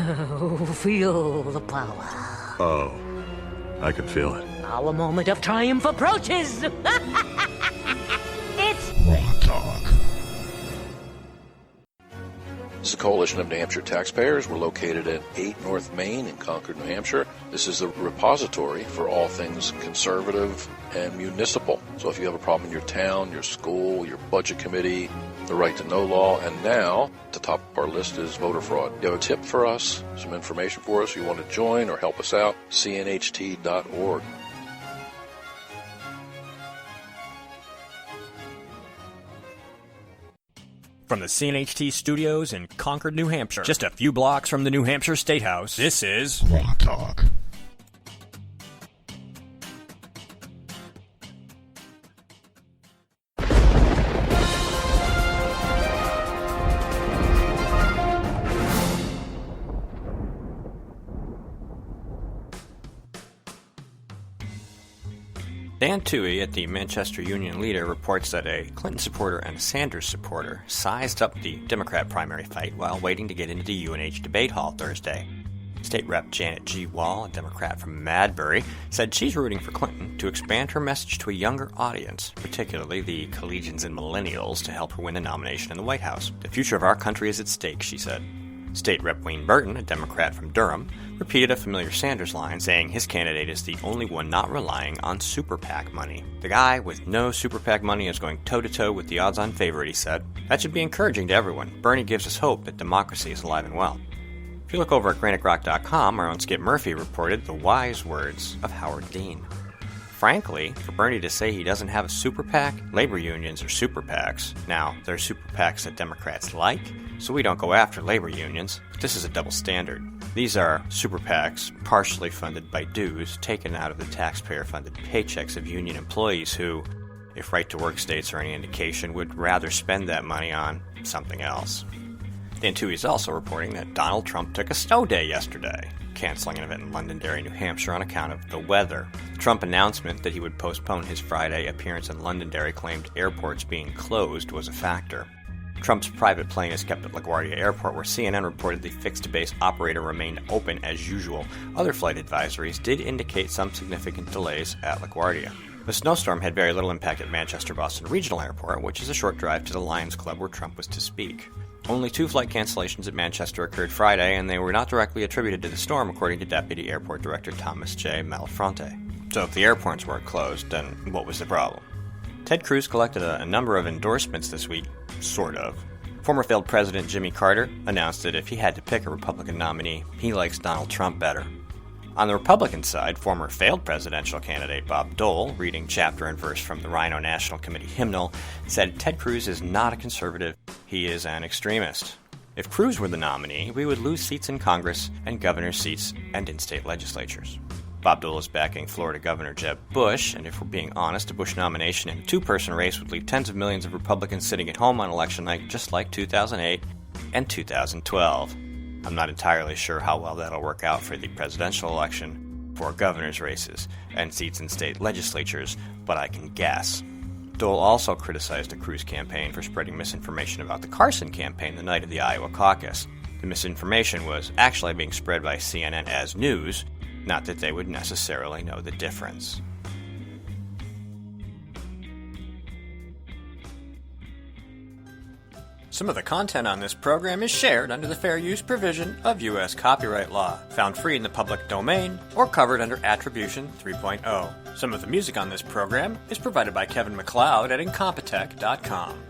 Feel the power. Oh, I can feel it. Our moment of triumph approaches. It's Rock Talk. This is a coalition of New Hampshire taxpayers. We're located at 8 North Main in Concord, New Hampshire. This is a repository for all things conservative and municipal. So if you have a problem in your town, your school, your budget committee, the right to know law, and now the top of our list is voter fraud. You have a tip for us, some information for us, you want to join or help us out, cnht.org. From the CNHT studios in Concord, New Hampshire, just a few blocks from the New Hampshire State House, this is Rock Talk. Dan Toohey at the Manchester Union Leader reports that a Clinton supporter and a Sanders supporter sized up the Democrat primary fight while waiting to get into the UNH debate hall Thursday. State Rep Janet G. Wall, a Democrat from Madbury, said she's rooting for Clinton to expand her message to a younger audience, particularly the collegians and millennials, to help her win the nomination in the White House. The future of our country is at stake, she said. State Rep Wayne Burton, a Democrat from Durham, repeated a familiar Sanders line, saying his candidate is the only one not relying on super PAC money. The guy with no super PAC money is going toe-to-toe with the odds-on favorite, he said. That should be encouraging to everyone. Bernie gives us hope that democracy is alive and well. If you look over at GraniteRock.com, our own Skip Murphy reported the wise words of Howard Dean. Frankly, for Bernie to say he doesn't have a super PAC, labor unions are super PACs. Now, there are super PACs that Democrats like, so we don't go after labor unions, but this is a double standard. These are super PACs partially funded by dues taken out of the taxpayer-funded paychecks of union employees who, if right-to-work states are any indication, would rather spend that money on something else. Dan Toohey is also reporting that Donald Trump took a snow day yesterday, canceling an event in Londonderry, New Hampshire on account of the weather. The Trump announcement that he would postpone his Friday appearance in Londonderry claimed airports being closed was a factor. Trump's private plane is kept at LaGuardia Airport, where CNN reported the fixed-base operator remained open as usual. Other flight advisories did indicate some significant delays at LaGuardia. The snowstorm had very little impact at Manchester Boston Regional Airport, which is a short drive to the Lions Club where Trump was to speak. Only 2 flight cancellations at Manchester occurred Friday, and they were not directly attributed to the storm, according to Deputy Airport Director Thomas J. Malfronte. So if the airports weren't closed, then what was the problem? Ted Cruz collected a number of endorsements this week, sort of. Former failed President Jimmy Carter announced that if he had to pick a Republican nominee, he likes Donald Trump better. On the Republican side, former failed presidential candidate Bob Dole, reading chapter and verse from the Rhino National Committee hymnal, said Ted Cruz is not a conservative, he is an extremist. If Cruz were the nominee, we would lose seats in Congress and governor's seats and in state legislatures. Bob Dole is backing Florida Governor Jeb Bush, and if we're being honest, a Bush nomination in a 2-person race would leave tens of millions of Republicans sitting at home on election night just like 2008 and 2012. I'm not entirely sure how well that'll work out for the presidential election, for governor's races, and seats in state legislatures, but I can guess. Dole also criticized the Cruz campaign for spreading misinformation about the Carson campaign the night of the Iowa caucus. The misinformation was actually being spread by CNN as news, not that they would necessarily know the difference. Some of the content on this program is shared under the fair use provision of U.S. copyright law, found free in the public domain, or covered under Attribution 3.0. Some of the music on this program is provided by Kevin MacLeod at Incompetech.com.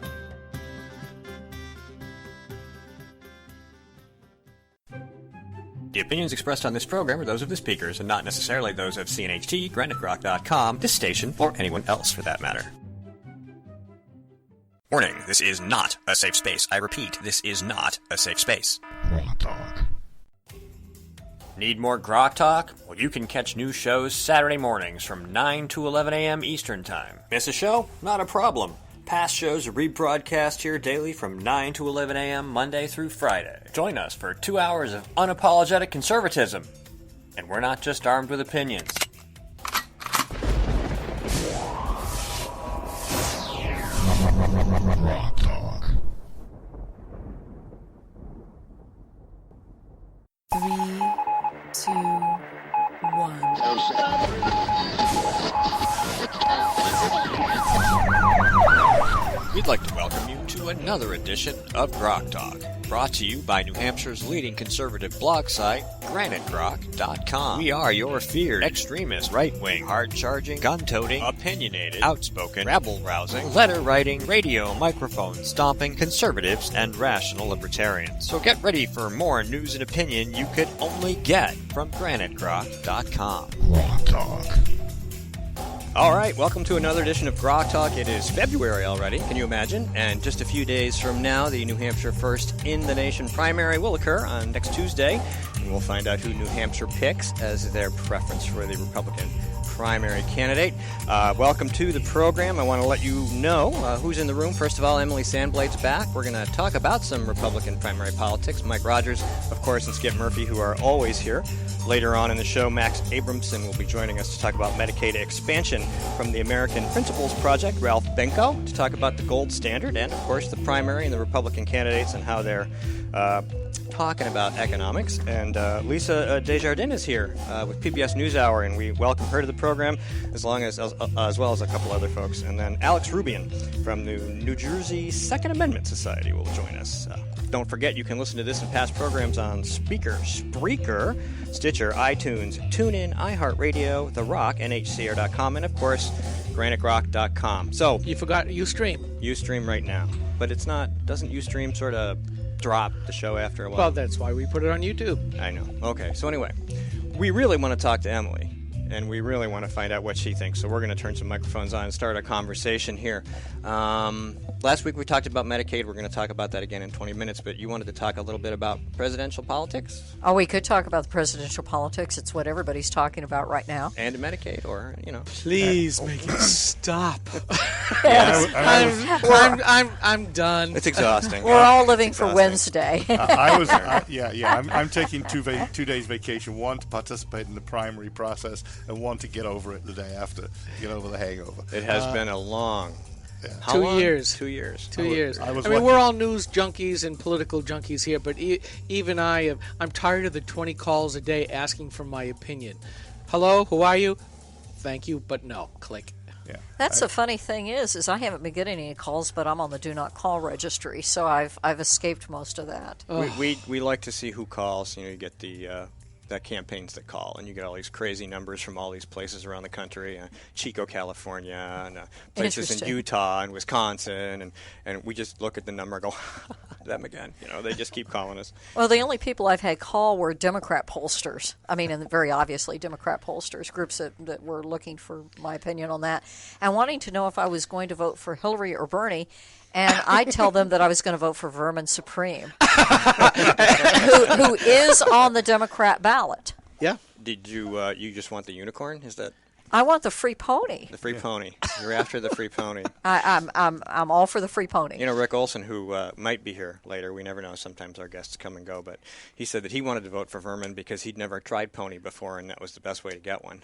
The opinions expressed on this program are those of the speakers and not necessarily those of CNHT, GraniteRock.com, this station, or anyone else for that matter. Warning, this is not a safe space. I repeat, this is not a safe space. Rock Talk. Need more Grok Talk? Well, you can catch new shows Saturday mornings from 9 to 11 a.m. Eastern Time. Miss a show? Not a problem. Past shows are rebroadcast here daily from 9 to 11 a.m. Monday through Friday. Join us for 2 hours of unapologetic conservatism. And we're not just armed with opinions. Rock Talk. 3 2, 1. We'd like to welcome you to another edition of Grok Talk, brought to you by New Hampshire's leading conservative blog site, GraniteGrok.com. We are your feared extremist, right-wing, hard-charging, gun-toting, opinionated, outspoken, rabble-rousing, letter-writing, radio microphone stomping conservatives and rational libertarians. So get ready for more news and opinion you could only get from GraniteGrok.com. Grok Talk. All right, welcome to another edition of Grok Talk. It is February already, can you imagine? And just a few days from now, the New Hampshire First in the Nation primary will occur on next Tuesday. And we'll find out who New Hampshire picks as their preference for the Republican primary candidate. Welcome to the program. I want to let you know who's in the room. First of all, Emily Sandblade's back. We're going to talk about some Republican primary politics. Mike Rogers, of course, and Skip Murphy, who are always here. Later on in the show, Max Abramson will be joining us to talk about Medicaid expansion. From the American Principles Project, Ralph Benko, to talk about the gold standard and, of course, the primary and the Republican candidates and how they're talking about economics. And Lisa Desjardins is here with PBS News Hour, and we welcome her to the program, as well as a couple other folks. And then Alex Roubian from the New Jersey Second Amendment Society will join us. Don't forget, you can listen to this and past programs on Spreaker, Stitcher, iTunes, TuneIn, iHeartRadio, The Rock, NHCR.com, and, of course, GraniteGrok.com. So you forgot Ustream. Ustream right now. But it's not, doesn't Ustream sort of drop the show after a while? Well, that's why we put it on YouTube. I know. Okay, so anyway, we really want to talk to Emily, and we really want to find out what she thinks. So we're going to turn some microphones on and start a conversation here. Last week we talked about Medicaid. We're going to talk about that again in 20 minutes, but you wanted to talk a little bit about presidential politics? Oh, we could talk about the presidential politics. It's what everybody's talking about right now. And Medicaid, or, you know. Please make it stop. Yes. I'm done. It's exhausting. We're all living for Wednesday. I'm taking 2 days vacation, one to participate in the primary process and one to get over it the day after, to get over the hangover. It has been a long... Yeah. How 2 long? years. 2 years. 2 years. I mean, we're all news junkies and political junkies here, but even I'm tired of the 20 calls a day asking for my opinion. Hello, who are you? Thank you, but no. Click. Yeah. That's the funny thing is I haven't been getting any calls, but I'm on the do not call registry, so I've escaped most of that. We like to see who calls. You know, you get the campaigns that call, and you get all these crazy numbers from all these places around the country, Chico, California, and places in Utah and Wisconsin, and we just look at the number and go, them again. You know, they just keep calling us. Well, the only people I've had call were Democrat pollsters. I mean, and very obviously Democrat pollsters, groups that were looking for my opinion on that, and wanting to know if I was going to vote for Hillary or Bernie. And I tell them that I was going to vote for Vermin Supreme, who is on the Democrat ballot. Yeah. Did you you just want the unicorn? Is that I want the free pony. the free pony? You're after the free pony. I'm all for the free pony. You know, Rick Olson, who might be here later, we never know. Sometimes our guests come and go, but he said that he wanted to vote for Vermin because he'd never tried pony before, and that was the best way to get one.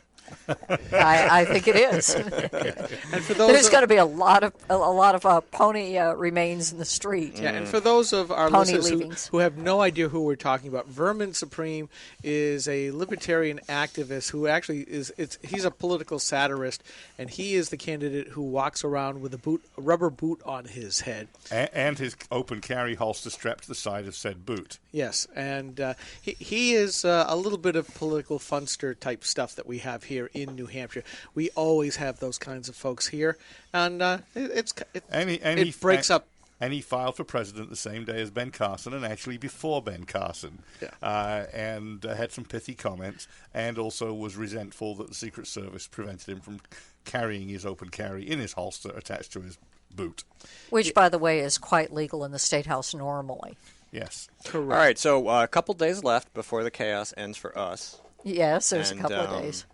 I think it is. And for those There's going to be a lot of pony remains in the street. Yeah, and for those of our Pony listeners leavings. who have no idea who we're talking about, Vermin Supreme is a libertarian activist who actually he's a political satirist, and he is the candidate who walks around with a rubber boot on his head. And his open carry holster strapped to the side of said boot. Yes, and he is a little bit of political funster type stuff that we have here in New Hampshire. We always have those kinds of folks here, and it breaks up. And he filed for president the same day as Ben Carson, and actually before Ben Carson, and had some pithy comments, and also was resentful that the Secret Service prevented him from carrying his open carry in his holster attached to his boot. Which, by the way, is quite legal in the State House normally. Yes. Correct. All right, so a couple days left before the chaos ends for us. Yes, there's And, a couple of days.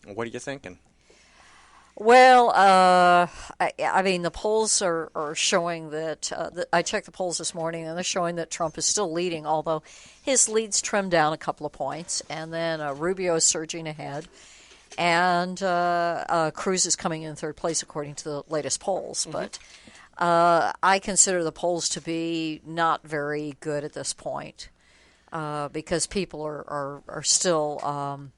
What are you thinking? Well, I mean, the polls are showing that I checked the polls this morning, and they're showing that Trump is still leading, although his lead's trimmed down a couple of points. And then Rubio is surging ahead, and Cruz is coming in third place according to the latest polls. Mm-hmm. But I consider the polls to be not very good at this point. because people are still,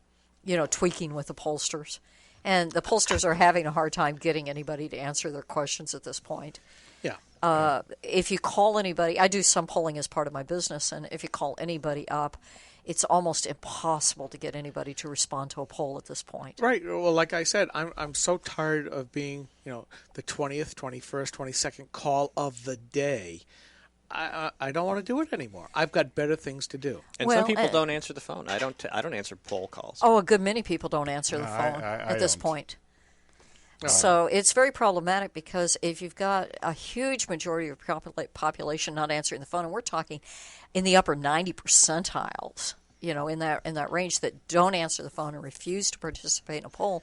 tweaking with the pollsters. And the pollsters are having a hard time getting anybody to answer their questions at this point. Yeah. If you call anybody, I do some polling as part of my business, and if you call anybody up, it's almost impossible to get anybody to respond to a poll at this point. Right. Well, like I said, I'm so tired of being, the 20th, 21st, 22nd call of the day. I don't want to do it anymore. I've got better things to do. And some people don't answer the phone. I don't answer poll calls. Oh, a good many people don't answer the phone at this point. No. So it's very problematic because if you've got a huge majority of your population not answering the phone, and we're talking in the upper 90 percentiles, in that range that don't answer the phone and refuse to participate in a poll,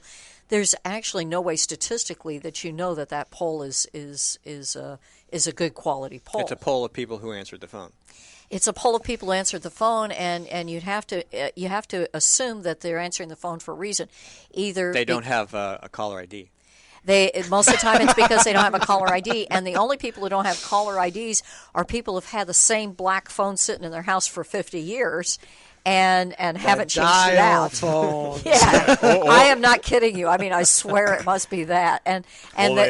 there's actually no way statistically that that poll is a good quality poll. It's a poll of people who answered the phone. It's a poll of people who answered the phone, and you have to assume that they're answering the phone for a reason. Either they don't have a caller ID. Most of the time it's because they don't have a caller ID, and the only people who don't have caller IDs are people who've had the same black phone sitting in their house for 50 years and haven't changed it out. Phones. Yeah, I am not kidding you. I mean, I swear it must be that, and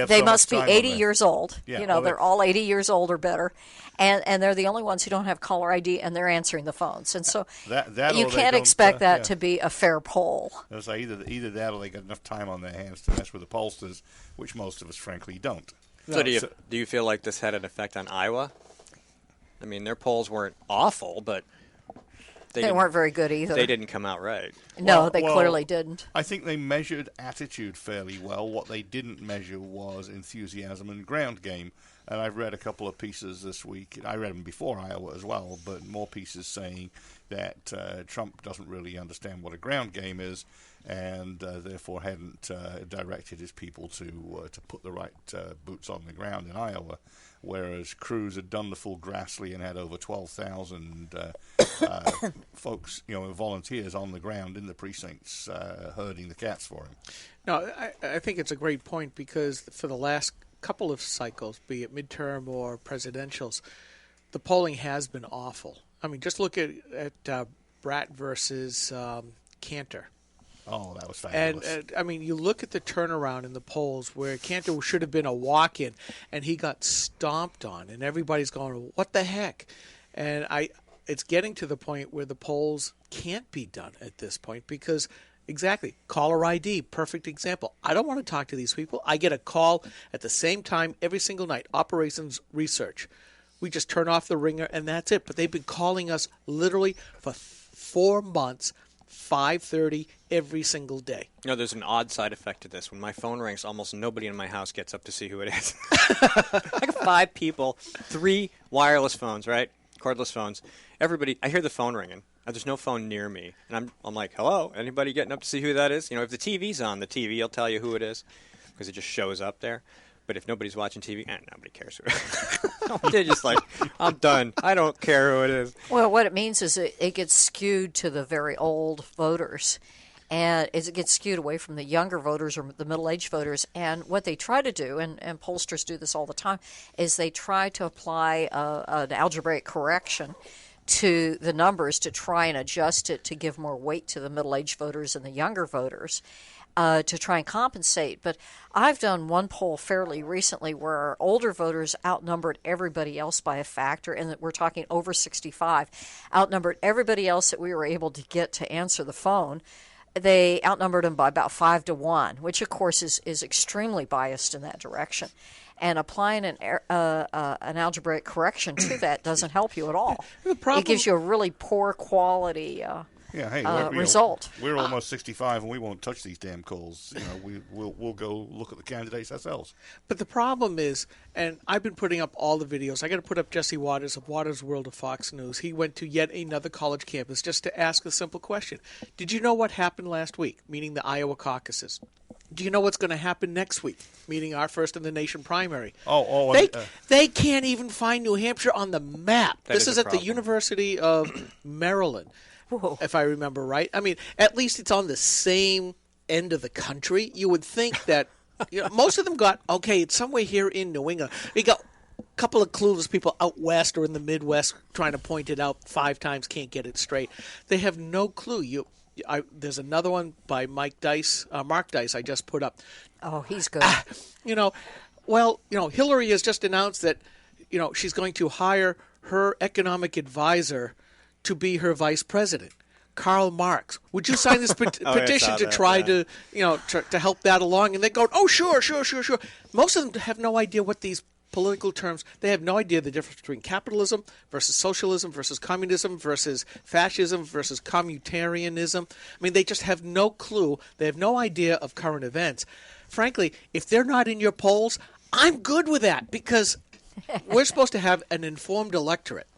they must be 80 years old. Yeah, they're all 80 years old or better. And they're the only ones who don't have caller ID, and they're answering the phones. And so that you can't expect that to be a fair poll. So either that or they got enough time on their hands to mess with the pollsters, which most of us, frankly, don't. So do you feel like this had an effect on Iowa? I mean, their polls weren't awful, but they weren't very good either. They didn't come out right. No, they clearly didn't. I think they measured attitude fairly well. What they didn't measure was enthusiasm and ground game. And I've read a couple of pieces this week. I read them before Iowa as well, but more pieces saying that Trump doesn't really understand what a ground game is, and therefore hadn't directed his people to put the right boots on the ground in Iowa. Whereas Cruz had done the full Grassley and had over 12,000 folks, volunteers on the ground in the precincts herding the cats for him. No, I think it's a great point because for the last couple of cycles, be it midterm or presidentials, the polling has been awful. I mean, just look at Bratt versus Cantor. Oh, that was fabulous. And, I mean, you look at the turnaround in the polls where Cantor should have been a walk-in, and he got stomped on, and everybody's going, what the heck? And it's getting to the point where the polls can't be done at this point because exactly. Caller ID, perfect example. I don't want to talk to these people. I get a call at the same time every single night, Operations Research. We just turn off the ringer, and that's it. But they've been calling us literally for 4 months, 5:30 every single day. There's an odd side effect to this. When my phone rings, almost nobody in my house gets up to see who it is. I got 5 people, 3 wireless phones, right? Cordless phones. Everybody, I hear the phone ringing. There's no phone near me, and I'm like, hello, anybody getting up to see who that is? If the TV's on, the TV will tell you who it is because it just shows up there. But if nobody's watching TV, nobody cares who it is. They're just like, I'm done. I don't care who it is. Well, what it means is it gets skewed to the very old voters, and it gets skewed away from the younger voters or the middle-aged voters. And what they try to do, and pollsters do this all the time, is they try to apply an algebraic correction to the numbers to try and adjust it to give more weight to the middle-aged voters and the younger voters to try and compensate. But I've done one poll fairly recently where our older voters outnumbered everybody else by a factor, and that we're talking over 65, outnumbered everybody else that we were able to get to answer the phone. They outnumbered them by about 5 to 1, which, of course, is extremely biased in that direction. And applying an algebraic correction to that doesn't help you at all. It gives you a really poor quality result. We're almost 65, and we won't touch these damn calls. We'll go look at the candidates ourselves. But the problem is, and I've been putting up all the videos. I got to put up Jesse Waters of Waters World of Fox News. He went to yet another college campus just to ask a simple question. Did you know what happened last week, meaning the Iowa caucuses? Do you know what's going to happen next week, meaning our first in the nation primary? They can't even find New Hampshire on the map. This is at the University of Maryland, if I remember right. I mean, at least it's on the same end of the country. You would think that most of them got, it's somewhere here in New England. You go, couple of clueless people out west or in the Midwest trying to point it out 5 times, can't get it straight. They have no clue. There's another one by Mark Dice I just put up. Oh, he's good. Hillary has just announced that, she's going to hire her economic advisor to be her vice president, Karl Marx. Would you sign this petition to try to help that along? And they go, oh, sure. Most of them have no idea what these political terms, they have no idea the difference between capitalism versus socialism versus communism versus fascism versus communitarianism. I mean, they just have no clue. They have no idea of current events. Frankly, if they're not in your polls, I'm good with that because we're supposed to have an informed electorate.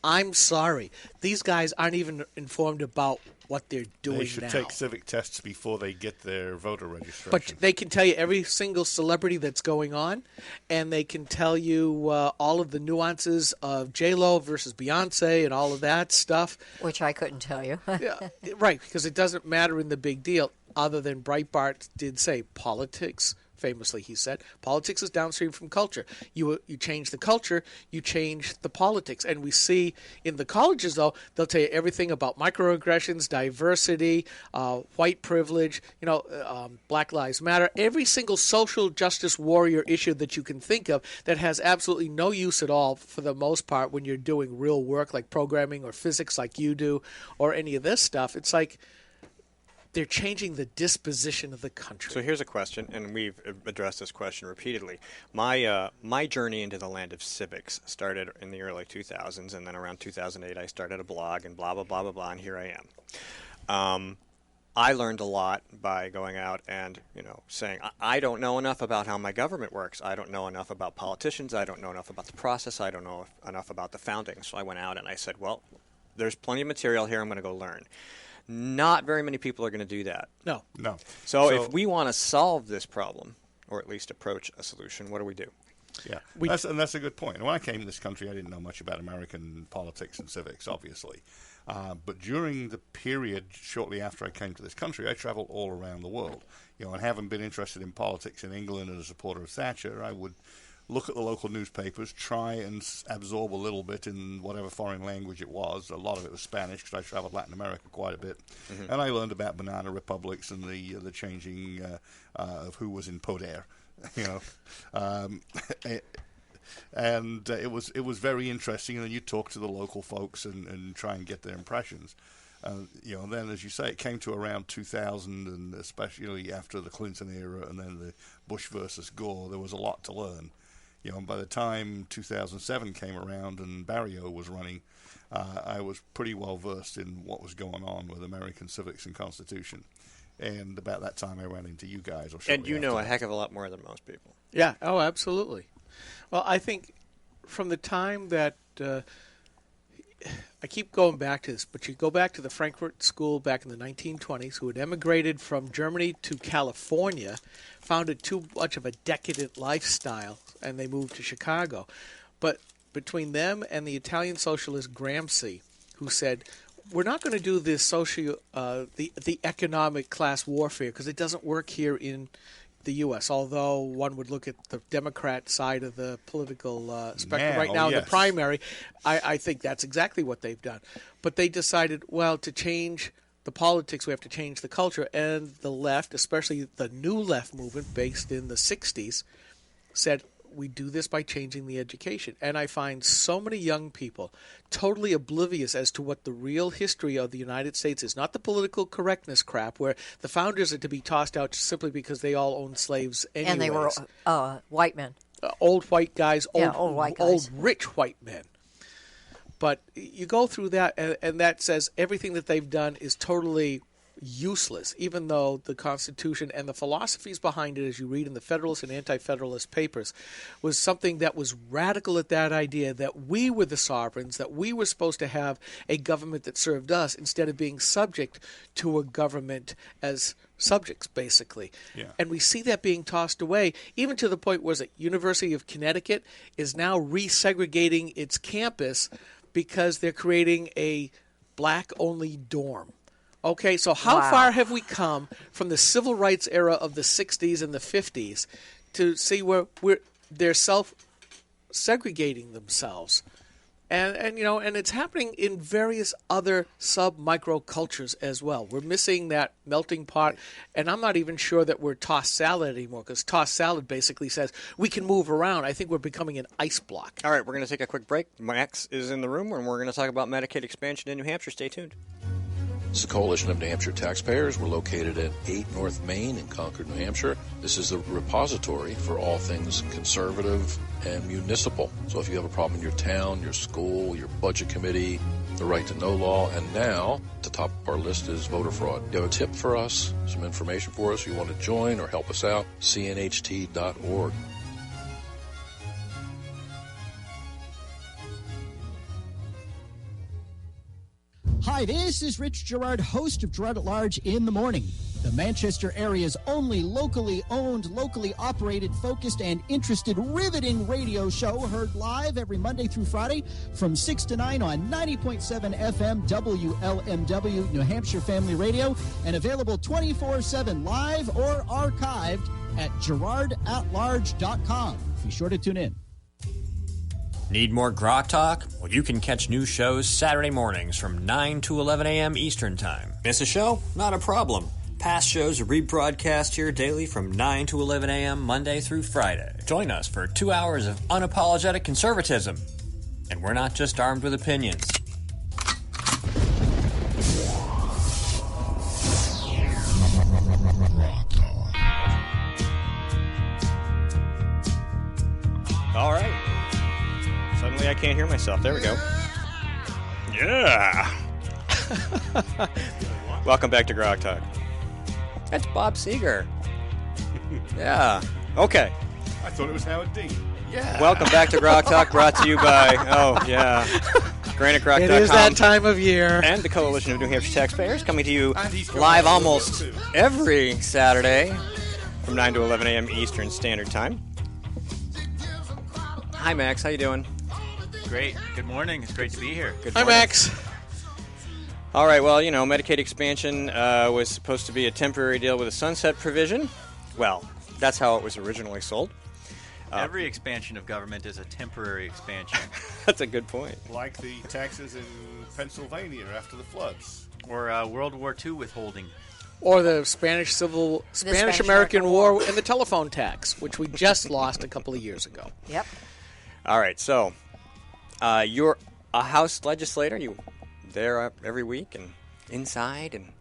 I'm sorry. These guys aren't even informed about what they're doing now. They should take civic tests before they get their voter registration. But they can tell you every single celebrity that's going on, and they can tell you all of the nuances of J-Lo versus Beyonce and all of that stuff. Which I couldn't tell you. Yeah, right, because it doesn't matter in the big deal, other than Breitbart did say politics. Famously, he said, politics is downstream from culture. You change the culture, you change the politics. And we see in the colleges, though, they'll tell you everything about microaggressions, diversity, white privilege, Black Lives Matter, every single social justice warrior issue that you can think of that has absolutely no use at all for the most part when you're doing real work like programming or physics like you do or any of this stuff. It's like they're changing the disposition of the country. So here's a question, and we've addressed this question repeatedly. My journey into the land of civics started in the early 2000s, and then around 2008 I started a blog and blah, blah, blah, blah, blah, and here I am. I learned a lot by going out and, saying, I don't know enough about how my government works. I don't know enough about politicians. I don't know enough about the process. I don't know enough about the founding. So I went out and I said, well, there's plenty of material here. I'm going to go learn. Not very many people are going to do that. No. So if we want to solve this problem, or at least approach a solution, what do we do? Yeah, that's a good point. And when I came to this country, I didn't know much about American politics and civics, obviously. But during the period shortly after I came to this country, I traveled all around the world. And having been interested in politics in England and a supporter of Thatcher, I would look at the local newspapers, try and absorb a little bit in whatever foreign language it was. A lot of it was Spanish because I traveled Latin America quite a bit. Mm-hmm. And I learned about banana republics and the changing of who was in poder, and it was very interesting. And then you talk to the local folks and try and get their impressions. And then, as you say, it came to around 2000, and especially after the Clinton era and then the Bush versus Gore, there was a lot to learn. And by the time 2007 came around and Barrio was running, I was pretty well versed in what was going on with American civics and Constitution. And about that time, I ran into you guys. And you know a heck of a lot more than most people. Yeah. Oh, absolutely. Well, I think from the time that I keep going back to this, but you go back to the Frankfurt School back in the 1920s, who had emigrated from Germany to California, found it too much of a decadent lifestyle, and they moved to Chicago. But between them and the Italian socialist Gramsci, who said, we're not going to do this the economic class warfare because it doesn't work here in the U.S., although one would look at the Democrat side of the political spectrum right now in the primary. I think that's exactly what they've done. But they decided, well, to change the politics, we have to change the culture. And the left, especially the new left movement based in the 60s, said, we do this by changing the education. And I find so many young people totally oblivious as to what the real history of the United States is. Not the political correctness crap where the founders are to be tossed out simply because they all owned slaves anyways. And they were white men. Old white guys, old white guys. Old rich white men. But you go through that, and that says everything that they've done is totally useless, even though the Constitution and the philosophies behind it, as you read in the Federalist and Anti-Federalist papers, was something that was radical at that idea that we were the sovereigns, that we were supposed to have a government that served us instead of being subject to a government as subjects, basically. Yeah. And we see that being tossed away, even to the point where the University of Connecticut is now resegregating its campus because they're creating a black-only dorm. Okay, so how far have we come from the civil rights era of the 60s and the 50s to see where they're segregating themselves. And you know, and it's happening in various other sub-micro cultures as well. We're missing that melting pot, and I'm not even sure that we're tossed salad anymore, because tossed salad basically says we can move around. I think we're becoming an ice block. All right, we're going to take a quick break. Max is in the room, and we're going to talk about Medicaid expansion in New Hampshire. Stay tuned. This is the Coalition of New Hampshire Taxpayers. We're located at 8 North Main in Concord, New Hampshire. This is the repository for all things conservative and municipal. So if you have a problem in your town, your school, your budget committee, the right to know law, and now, at the top of our list is voter fraud. You have a tip for us, some information for us, you want to join or help us out, cnht.org. Hi, this is Rich Gerard, host of Gerard at Large in the Morning, the Manchester area's only locally owned, locally operated, focused, and interested, riveting radio show, heard live every Monday through Friday from 6 to 9 on 90.7 FM WLMW New Hampshire Family Radio, and available 24/7 live or archived at gerardatlarge.com. Be sure to tune in. Need more Grok Talk? Well, you can catch new shows Saturday mornings from 9 to 11 a.m. Eastern Time. Miss a show? Not a problem. Past shows are rebroadcast here daily from 9 to 11 a.m. Monday through Friday. Join us for 2 hours of unapologetic conservatism. And we're not just armed with opinions. All right. Suddenly I can't hear myself. There we go. Yeah. Welcome back to Grok Talk. That's Bob Seeger. Yeah. Okay. I thought it was Howard Dean. Yeah. Welcome back to Grok Talk, brought to you by, GraniteGrok.com. It is that time of year. And the Coalition of New Hampshire Taxpayers, coming to you live almost every Saturday from 9 to 11 a.m. Eastern Standard Time. Hi, Max. How you doing? Great. Good morning. It's great to be here. Good Hi, morning. Max. All right. Well, Medicaid expansion was supposed to be a temporary deal with a sunset provision. Well, that's how it was originally sold. Every expansion of government is a temporary expansion. That's a good point. Like the taxes in Pennsylvania after the floods. Or World War II withholding. Or the Spanish-American War and the telephone tax, which we just lost a couple of years ago. Yep. All right. So you're a House legislator. You there every week and inside and.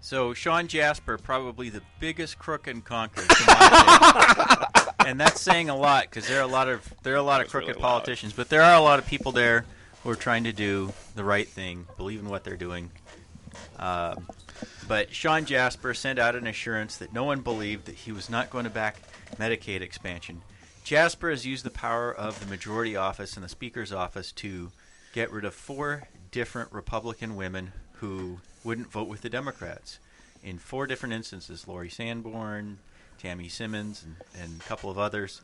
So Sean Jasper, probably the biggest crook in Concord, to my take. And that's saying a lot, because there are a lot of crooked really politicians, but there are a lot of people there who are trying to do the right thing, believe in what they're doing. But Sean Jasper sent out an assurance that no one believed that he was not going to back Medicaid expansion. Jasper has used the power of the majority office and the Speaker's office to get rid of 4 different Republican women who wouldn't vote with the Democrats. In 4 different instances, Lori Sanborn, Tammy Simmons, and a couple of others,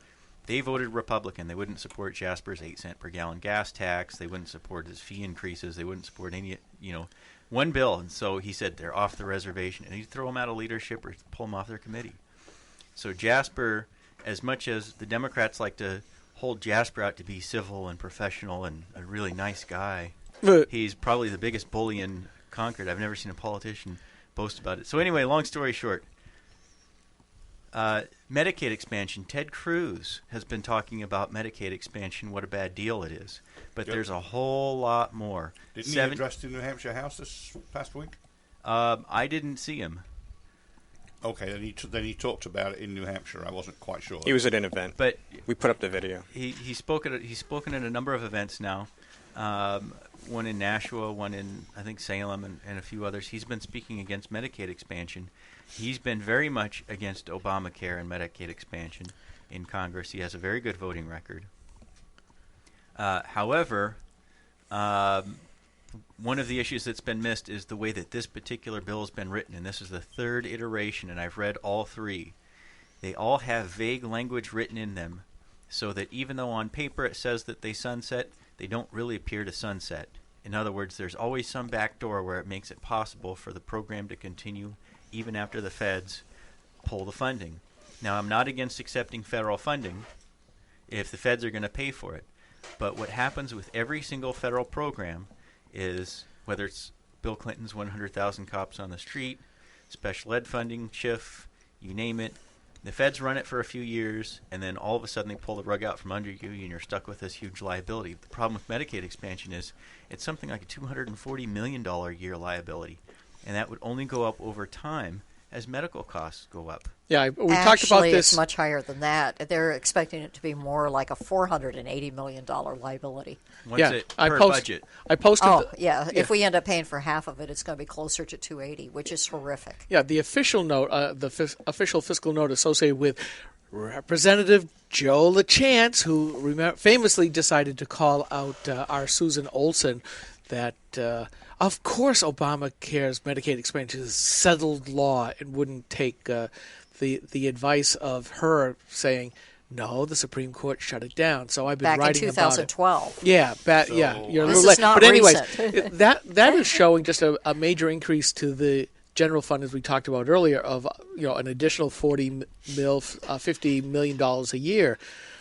they voted Republican. They wouldn't support Jasper's 8-cent per gallon gas tax. They wouldn't support his fee increases. They wouldn't support any, one bill. And so he said they're off the reservation. And he'd throw them out of leadership or pull them off their committee. So Jasper, as much as the Democrats like to hold Jasper out to be civil and professional and a really nice guy, he's probably the biggest bully in Concord. I've never seen a politician boast about it. So anyway, long story short, Medicaid expansion. Ted Cruz has been talking about Medicaid expansion, what a bad deal it is. But there's a whole lot more. Didn't he address the New Hampshire House this past week? I didn't see him. Okay, then he talked about it in New Hampshire. I wasn't quite sure. He was at an event, but we put up the video. He's spoken at a number of events now. One in Nashua, one in, I think, Salem, and a few others. He's been speaking against Medicaid expansion. He's been very much against Obamacare and Medicaid expansion in Congress. He has a very good voting record. However, one of the issues that's been missed is the way that this particular bill has been written, and this is the 3rd iteration, and I've read all 3. They all have vague language written in them, so that even though on paper it says that they sunset, they don't really appear to sunset. In other words, there's always some back door where it makes it possible for the program to continue even after the feds pull the funding. Now, I'm not against accepting federal funding, if the feds are going to pay for it. But what happens with every single federal program is, whether it's Bill Clinton's 100,000 cops on the street, special ed funding, SHIF, you name it, the feds run it for a few years, and then all of a sudden they pull the rug out from under you, and you're stuck with this huge liability. The problem with Medicaid expansion is it's something like a $240 million a year liability, and that would only go up over time as medical costs go up. Yeah, we talked Actually, about this. it's much higher than that. They're expecting it to be more like a $480 million liability. What's it per budget? I posted. If we end up paying for half of it, it's going to be closer to 280, which is horrific. Yeah, the official note, official fiscal note associated with Representative Joe LaChance, who famously decided to call out our Susan Olson that. Of course, Obamacare's Medicaid expansion is settled law and wouldn't take the advice of her saying, no, the Supreme Court shut it down. So I've been back writing in 2012. about it. Yeah, you're a this little is late. not But anyways, recent. that is showing just a major increase to the general fund, as we talked about earlier, of an additional $50 million a year.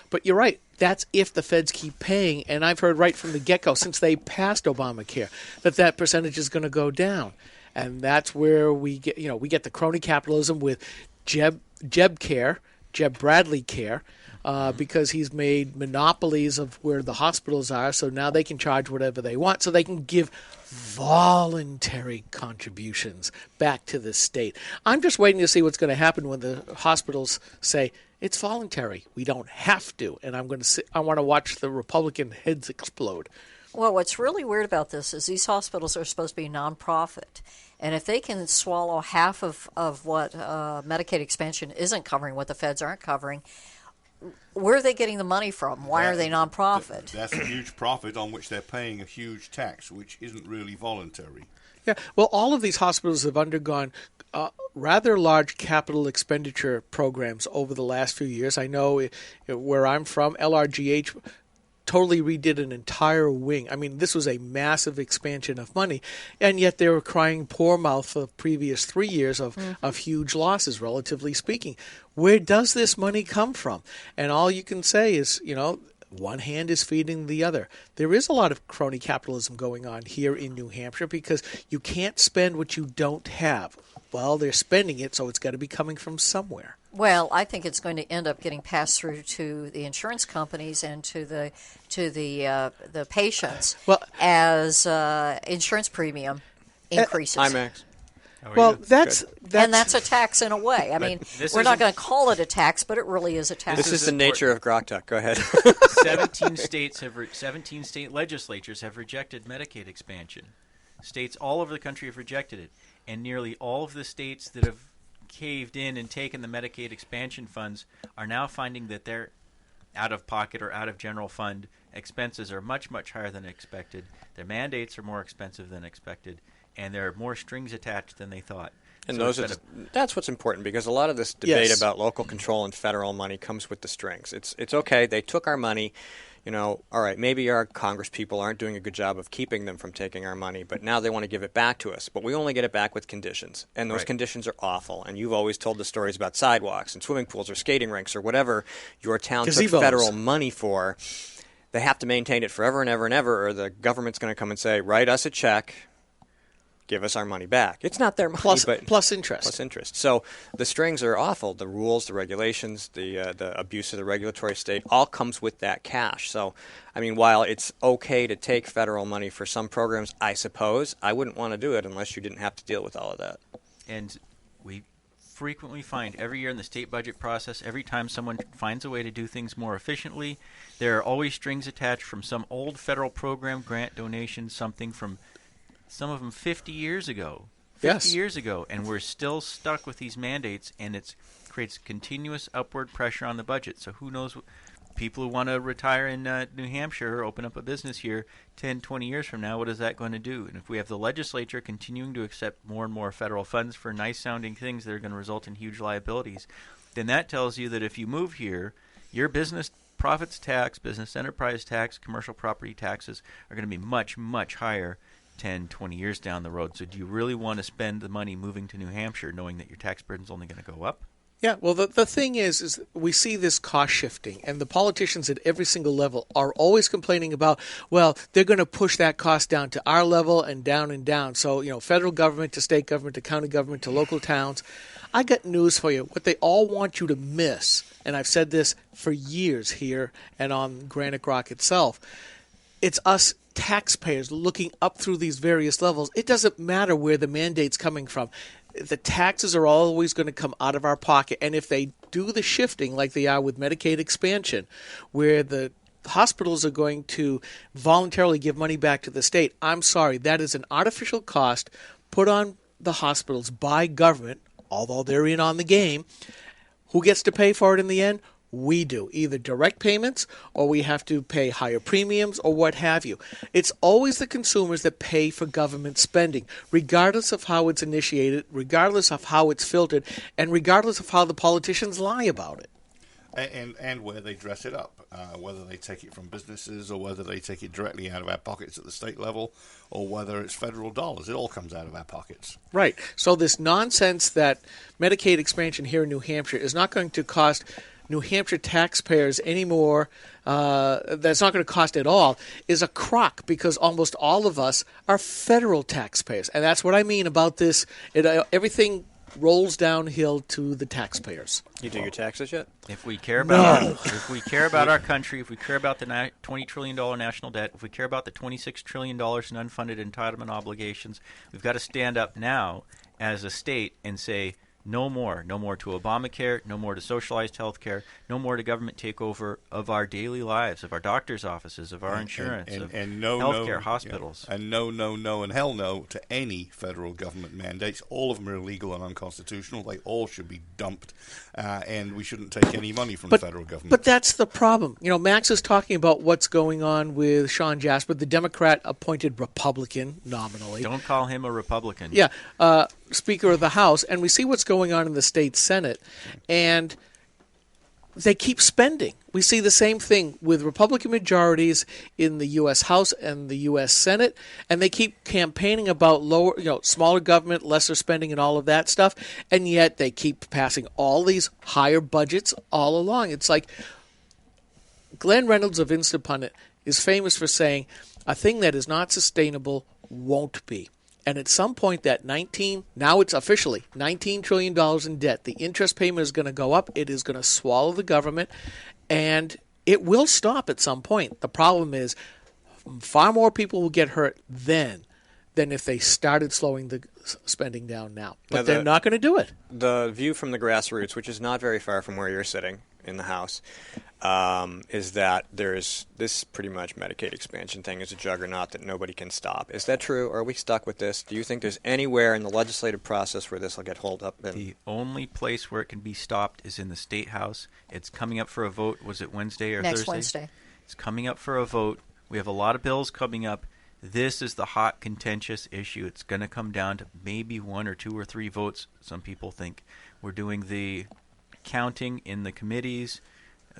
But you're right. That's if the feds keep paying. And I've heard right from the get-go, since they passed Obamacare, that percentage is going to go down. And that's where we get the crony capitalism with Jeb Bradley Care, because he's made monopolies of where the hospitals are. So now they can charge whatever they want. So they can give voluntary contributions back to the state. I'm just waiting to see what's going to happen when the hospitals say, it's voluntary. We don't have to. And I want to watch the Republican heads explode. Well, what's really weird about this is these hospitals are supposed to be nonprofit. And if they can swallow half of what Medicaid expansion isn't covering, what the feds aren't covering, where are they getting the money from? Why are they nonprofit? That's a huge profit on which they're paying a huge tax, which isn't really voluntary. Yeah, well, all of these hospitals have undergone rather large capital expenditure programs over the last few years. I know where I'm from, LRGH totally redid an entire wing. I mean, this was a massive expansion of money, and yet they were crying poor mouth for the previous 3 years of huge losses, relatively speaking. Where does this money come from? And all you can say is, one hand is feeding the other. There is a lot of crony capitalism going on here in New Hampshire because you can't spend what you don't have. Well, they're spending it, so it's got to be coming from somewhere. Well, I think it's going to end up getting passed through to the insurance companies and to the patients as insurance premium increases. Hi, Max. Well, that's a tax in a way. I mean, we're not going to call it a tax, but it really is a tax. This is the nature of Grok Talk. Go ahead. 17 state legislatures have rejected Medicaid expansion. States all over the country have rejected it, and nearly all of the states that have caved in and taken the Medicaid expansion funds are now finding that their out-of-pocket or out-of-general fund expenses are much, much higher than expected. Their mandates are more expensive than expected, and there are more strings attached than they thought. And So that's what's important, because a lot of this debate about local control and federal money comes with the strings. It's okay. They took our money. All right, maybe our Congress people aren't doing a good job of keeping them from taking our money, but now they want to give it back to us. But we only get it back with conditions, and those conditions are awful. And you've always told the stories about sidewalks and swimming pools or skating rinks or whatever your town took federal money for. They have to maintain it forever and ever and ever, or the government's going to come and say, write us a check, give us our money back. It's not their money, but plus interest. Plus interest. So the strings are awful. The rules, the regulations, the abuse of the regulatory state all comes with that cash. So, I mean, while it's okay to take federal money for some programs, I suppose, I wouldn't want to do it unless you didn't have to deal with all of that. And we frequently find every year in the state budget process, every time someone finds a way to do things more efficiently, there are always strings attached from some old federal program, grant, donation, something from some of them 50 years ago. 50 years ago, and we're still stuck with these mandates, and it creates continuous upward pressure on the budget. So who knows, people who want to retire in New Hampshire or open up a business here 10, 20 years from now, what is that going to do? And if we have the legislature continuing to accept more and more federal funds for nice-sounding things that are going to result in huge liabilities, then that tells you that if you move here, your business profits tax, business enterprise tax, commercial property taxes are going to be much, much higher 10, 20 years down the road. So do you really want to spend the money moving to New Hampshire knowing that your tax burden is only going to go up? Yeah, well, the thing is we see this cost shifting, and the politicians at every single level are always complaining about, well, they're going to push that cost down to our level and down and down. So, federal government to state government to county government to local towns. I got news for you. What they all want you to miss, and I've said this for years here and on Granite Rock itself, it's us taxpayers looking up through these various levels. It doesn't matter where the mandate's coming from. The taxes are always going to come out of our pocket. And if they do the shifting like they are with Medicaid expansion, where the hospitals are going to voluntarily give money back to the state, I'm sorry, that is an artificial cost put on the hospitals by government, although they're in on the game. Who gets to pay for it in the end? We do, either direct payments or we have to pay higher premiums or what have you. It's always the consumers that pay for government spending, regardless of how it's initiated, regardless of how it's filtered, and regardless of how the politicians lie about it. And where they dress it up, whether they take it from businesses or whether they take it directly out of our pockets at the state level or whether it's federal dollars. It all comes out of our pockets. Right. So this nonsense that Medicaid expansion here in New Hampshire is not going to cost New Hampshire taxpayers anymore, that's not going to cost at all, is a crock because almost all of us are federal taxpayers. And that's what I mean about this. Everything rolls downhill to the taxpayers. You do your taxes yet? If we care about if we care about our country, if we care about the $20 trillion national debt, if we care about the $26 trillion in unfunded entitlement obligations, we've got to stand up now as a state and say, no more. No more to Obamacare, no more to socialized health care, no more to government takeover of our daily lives, of our doctor's offices, of our insurance, of healthcare, hospitals. Yeah. And no, and hell no to any federal government mandates. All of them are illegal and unconstitutional. They all should be dumped, and we shouldn't take any money from the federal government. But that's the problem. Max is talking about what's going on with Sean Jasper, the Democrat-appointed Republican, nominally. Don't call him a Republican. Yeah, Speaker of the House, and we see what's going on in the state Senate, and they keep spending. We see the same thing with Republican majorities in the U.S. House and the U.S. Senate, and they keep campaigning about smaller government, lesser spending, and all of that stuff, and yet they keep passing all these higher budgets all along. It's like Glenn Reynolds of Instant Pundit is famous for saying, a thing that is not sustainable won't be. And at some point, now it's officially $19 trillion in debt. The interest payment is going to go up. It is going to swallow the government, and it will stop at some point. The problem is far more people will get hurt then than if they started slowing the spending down now. But they're not going to do it. The view from the grassroots, which is not very far from where you're sitting in the House, is that there's this pretty much Medicaid expansion thing is a juggernaut that nobody can stop. Is that true, or are we stuck with this? Do you think there's anywhere in the legislative process where this will get holed up? The only place where it can be stopped is in the State House. It's coming up for a vote. Was it Wednesday or Thursday? Next Wednesday. It's coming up for a vote. We have a lot of bills coming up. This is the hot, contentious issue. It's going to come down to maybe 1 or 2 or 3 votes, some people think. We're doing the counting in the committees,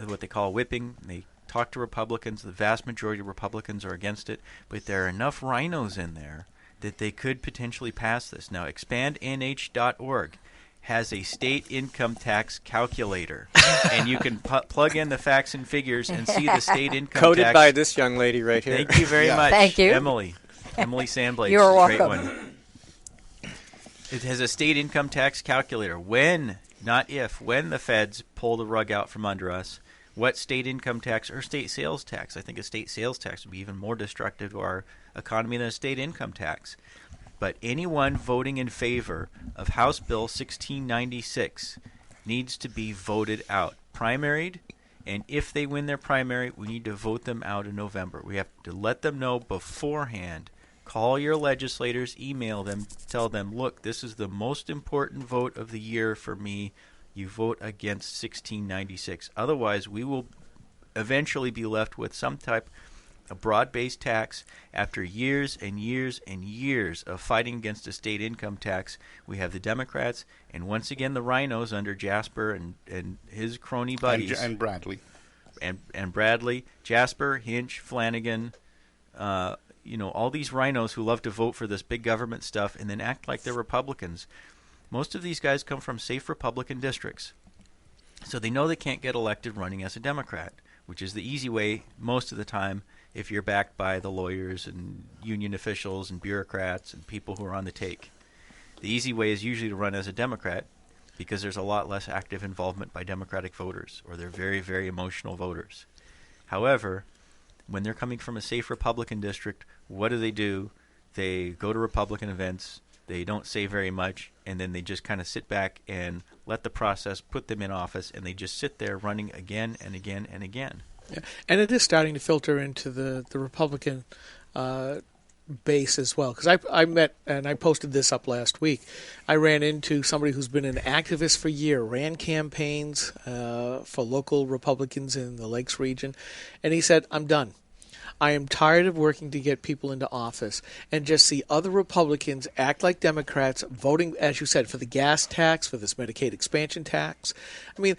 what they call whipping. They talk to Republicans. The vast majority of Republicans are against it, but there are enough rhinos in there that they could potentially pass this. Now, expandnh.org has a state income tax calculator, and you can plug in the facts and figures and see the state income coded tax. by this young lady right here. Thank you very much. Thank you. Emily Sandblade. You're Great welcome. one. It has a state income tax calculator. When, not if, when the feds pull the rug out from under us, what state income tax or state sales tax? I think a state sales tax would be even more destructive to our economy than a state income tax. But anyone voting in favor of House Bill 1696 needs to be voted out, primaried, and if they win their primary, we need to vote them out in November. We have to let them know beforehand. Call your legislators, email them, tell them, look, this is the most important vote of the year for me. You vote against 1696. Otherwise, we will eventually be left with some type of broad-based tax. After years and years and years of fighting against a state income tax, we have the Democrats and once again the rhinos under Jasper and his crony buddies. And Bradley. And Bradley, Jasper, Hinch, Flanagan, all these rhinos who love to vote for this big government stuff and then act like they're Republicans. Most of these guys come from safe Republican districts. So they know they can't get elected running as a Democrat, which is the easy way most of the time if you're backed by the lawyers and union officials and bureaucrats and people who are on the take. The easy way is usually to run as a Democrat because there's a lot less active involvement by Democratic voters, or they're very, very emotional voters. However, when they're coming from a safe Republican district, what do? They go to Republican events, they don't say very much, and then they just kind of sit back and let the process put them in office, and they just sit there running again and again and again. Yeah. And it is starting to filter into the Republican base as well. Because I met, and I posted this up last week, I ran into somebody who's been an activist for years, ran campaigns for local Republicans in the Lakes region, and he said, I'm done. I am tired of working to get people into office and just see other Republicans act like Democrats, voting, as you said, for the gas tax, for this Medicaid expansion tax. I mean,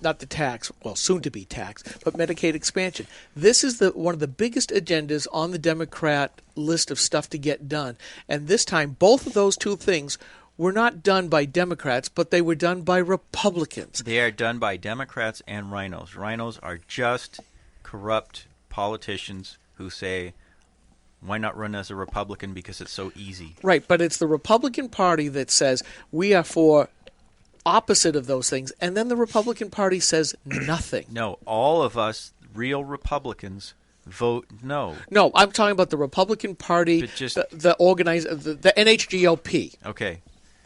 not the tax, well, soon-to-be tax, but Medicaid expansion. This is one of the biggest agendas on the Democrat list of stuff to get done. And this time, both of those two things were not done by Democrats, but they were done by Republicans. They are done by Democrats and rhinos. Rhinos are just corrupt politicians who say, why not run as a Republican because it's so easy? Right, but it's the Republican Party that says we are for opposite of those things, and then the Republican Party says nothing. No, all of us real Republicans vote no. No, I'm talking about the Republican Party, the NHGOP. Okay,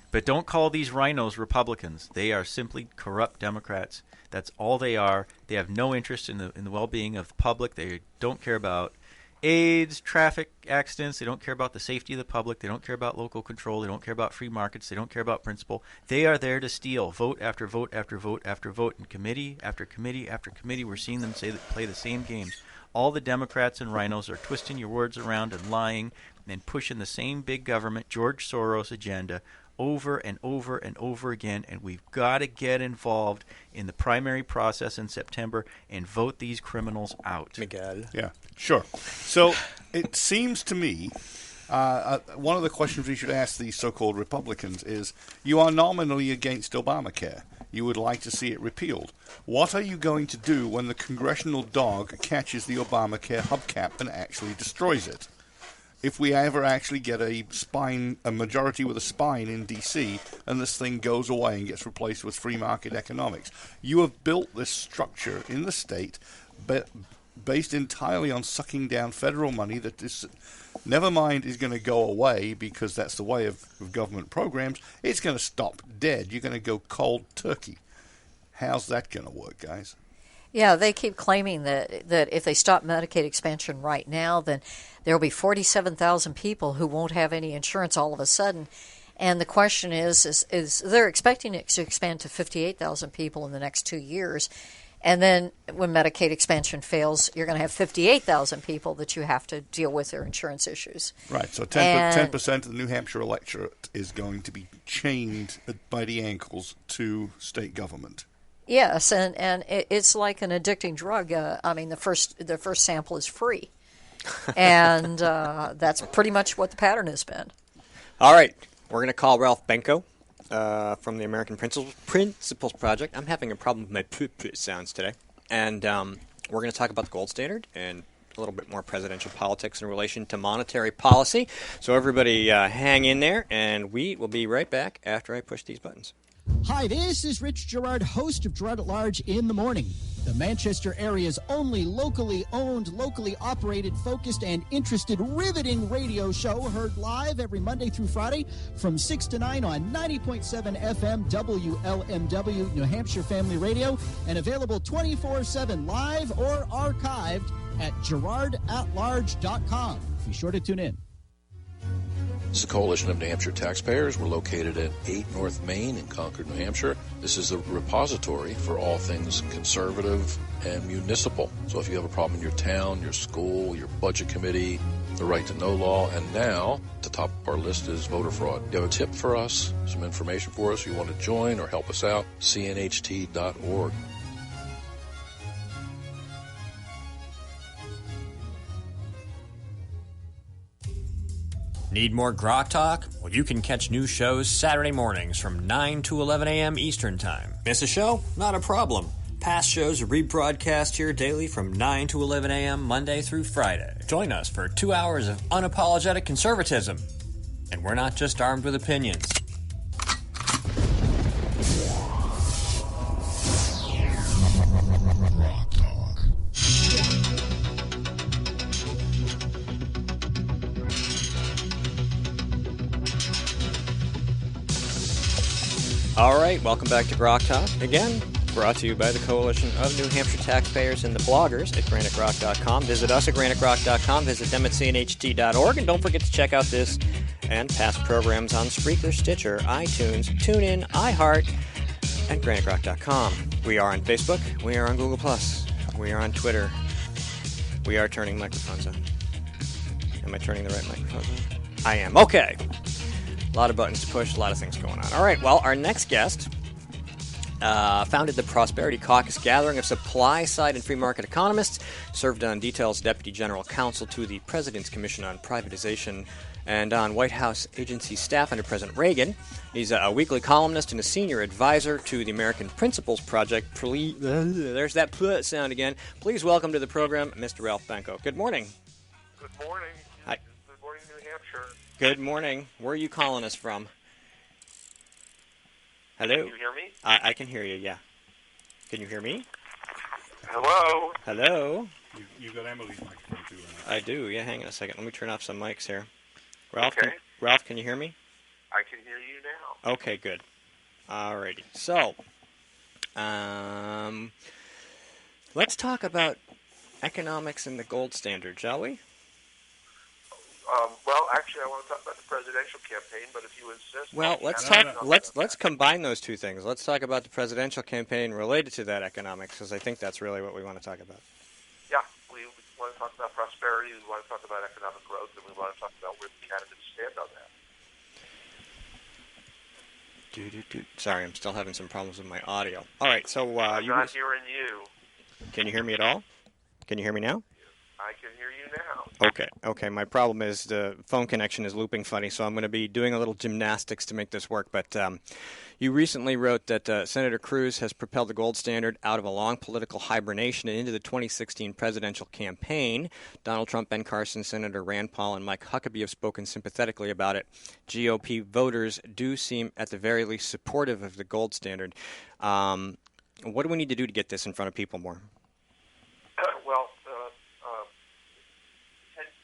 but don't call these rhinos Republicans. They are simply corrupt Democrats. That's all they are. They have no interest in the well-being of the public. They don't care about AIDS, traffic accidents. They don't care about the safety of the public. They don't care about local control. They don't care about free markets. They don't care about principle. They are there to steal vote after vote after vote after vote, and committee after committee after committee. We're seeing them play the same games. All the Democrats and rhinos are twisting your words around and lying and pushing the same big government, George Soros agenda over and over and over again, and we've got to get involved in the primary process in September and vote these criminals out. Miguel. Yeah, sure. So it seems to me one of the questions we should ask these so-called Republicans is, you are nominally against Obamacare. You would like to see it repealed. What are you going to do when the congressional dog catches the Obamacare hubcap and actually destroys it? If we ever actually get a majority with a spine in D.C., and this thing goes away and gets replaced with free market economics, you have built this structure in the state based entirely on sucking down federal money that is, never mind is going to go away because that's the way of government programs. It's going to stop dead. You're going to go cold turkey. How's that going to work, guys? Yeah, they keep claiming that if they stop Medicaid expansion right now, then there will be 47,000 people who won't have any insurance all of a sudden. And the question is they're expecting it to expand to 58,000 people in the next 2 years. And then when Medicaid expansion fails, you're going to have 58,000 people that you have to deal with their insurance issues. Right, so 10% of the New Hampshire electorate is going to be chained by the ankles to state government. Yes, and it's like an addicting drug. I mean, the first sample is free, and that's pretty much what the pattern has been. All right, we're going to call Ralph Benko from the American Principles Project. I'm having a problem with my poop sounds today, and we're going to talk about the gold standard and a little bit more presidential politics in relation to monetary policy. So everybody hang in there, and we will be right back after I push these buttons. Hi, this is Rich Gerard, host of Gerard at Large in the Morning, the Manchester area's only locally owned, locally operated, focused, and interested riveting radio show, heard live every Monday through Friday from 6 to 9 on 90.7 FM WLMW New Hampshire Family Radio, and available 24/7 live or archived at GerardAtLarge.com. Be sure to tune in. This is the Coalition of New Hampshire Taxpayers. We're located at 8 North Main in Concord, New Hampshire. This is the repository for all things conservative and municipal. So if you have a problem in your town, your school, your budget committee, the right to know law, and now at the top of our list is voter fraud. You have a tip for us, some information for us, you want to join or help us out, cnht.org. Need more Grok Talk? Well, you can catch new shows Saturday mornings from 9 to 11 a.m. Eastern Time. Miss a show? Not a problem. Past shows are rebroadcast here daily from 9 to 11 a.m. Monday through Friday. Join us for 2 hours of unapologetic conservatism. And we're not just armed with opinions. Rock Talk. All right, welcome back to Grok Talk. Again, brought to you by the Coalition of New Hampshire Taxpayers and the bloggers at GraniteGrok.com. Visit us at GraniteGrok.com. Visit them at cnht.org. And don't forget to check out this and past programs on Spreaker, Stitcher, iTunes, TuneIn, iHeart, and GraniteGrok.com. We are on Facebook. We are on Google+. We are on Twitter. We are turning microphones on. Am I turning the right microphones on? I am. Okay. A lot of buttons to push, a lot of things going on. All right, well, our next guest founded the Prosperity Caucus gathering of supply-side and free market economists, served on detail as Deputy General Counsel to the President's Commission on Privatization, and on White House agency staff under President Reagan. He's a weekly columnist and a senior advisor to the American Principles Project. There's that pl sound again. Please welcome to the program, Mr. Ralph Benko. Good morning. Good morning. Hi. Good morning, New Hampshire. Good morning. Where are you calling us from? Hello? Can you hear me? I can hear you, yeah. Can you hear me? Hello? Hello? You've got Emily's microphone too. I do, yeah. Hang on a second. Let me turn off some mics here. Ralph, Okay. Ralph, can you hear me? I can hear you now. Okay, good. Alrighty. So, let's talk about economics and the gold standard, shall we? Well, actually, I want to talk about the presidential campaign, but if you insist... Well, let's combine those two things. Let's talk about the presidential campaign related to that economics, because I think that's really what we want to talk about. Yeah, we want to talk about prosperity, we want to talk about economic growth, and we want to talk about where the candidates stand on that. Sorry, I'm still having some problems with my audio. All right, so... I'm not hearing you. Can you hear me at all? Can you hear me now? I can hear you now. Okay. My problem is the phone connection is looping funny, so I'm going to be doing a little gymnastics to make this work. But you recently wrote that Senator Cruz has propelled the gold standard out of a long political hibernation and into the 2016 presidential campaign. Donald Trump, Ben Carson, Senator Rand Paul, and Mike Huckabee have spoken sympathetically about it. GOP voters do seem, at the very least, supportive of the gold standard. What do we need to do to get this in front of people more? Well,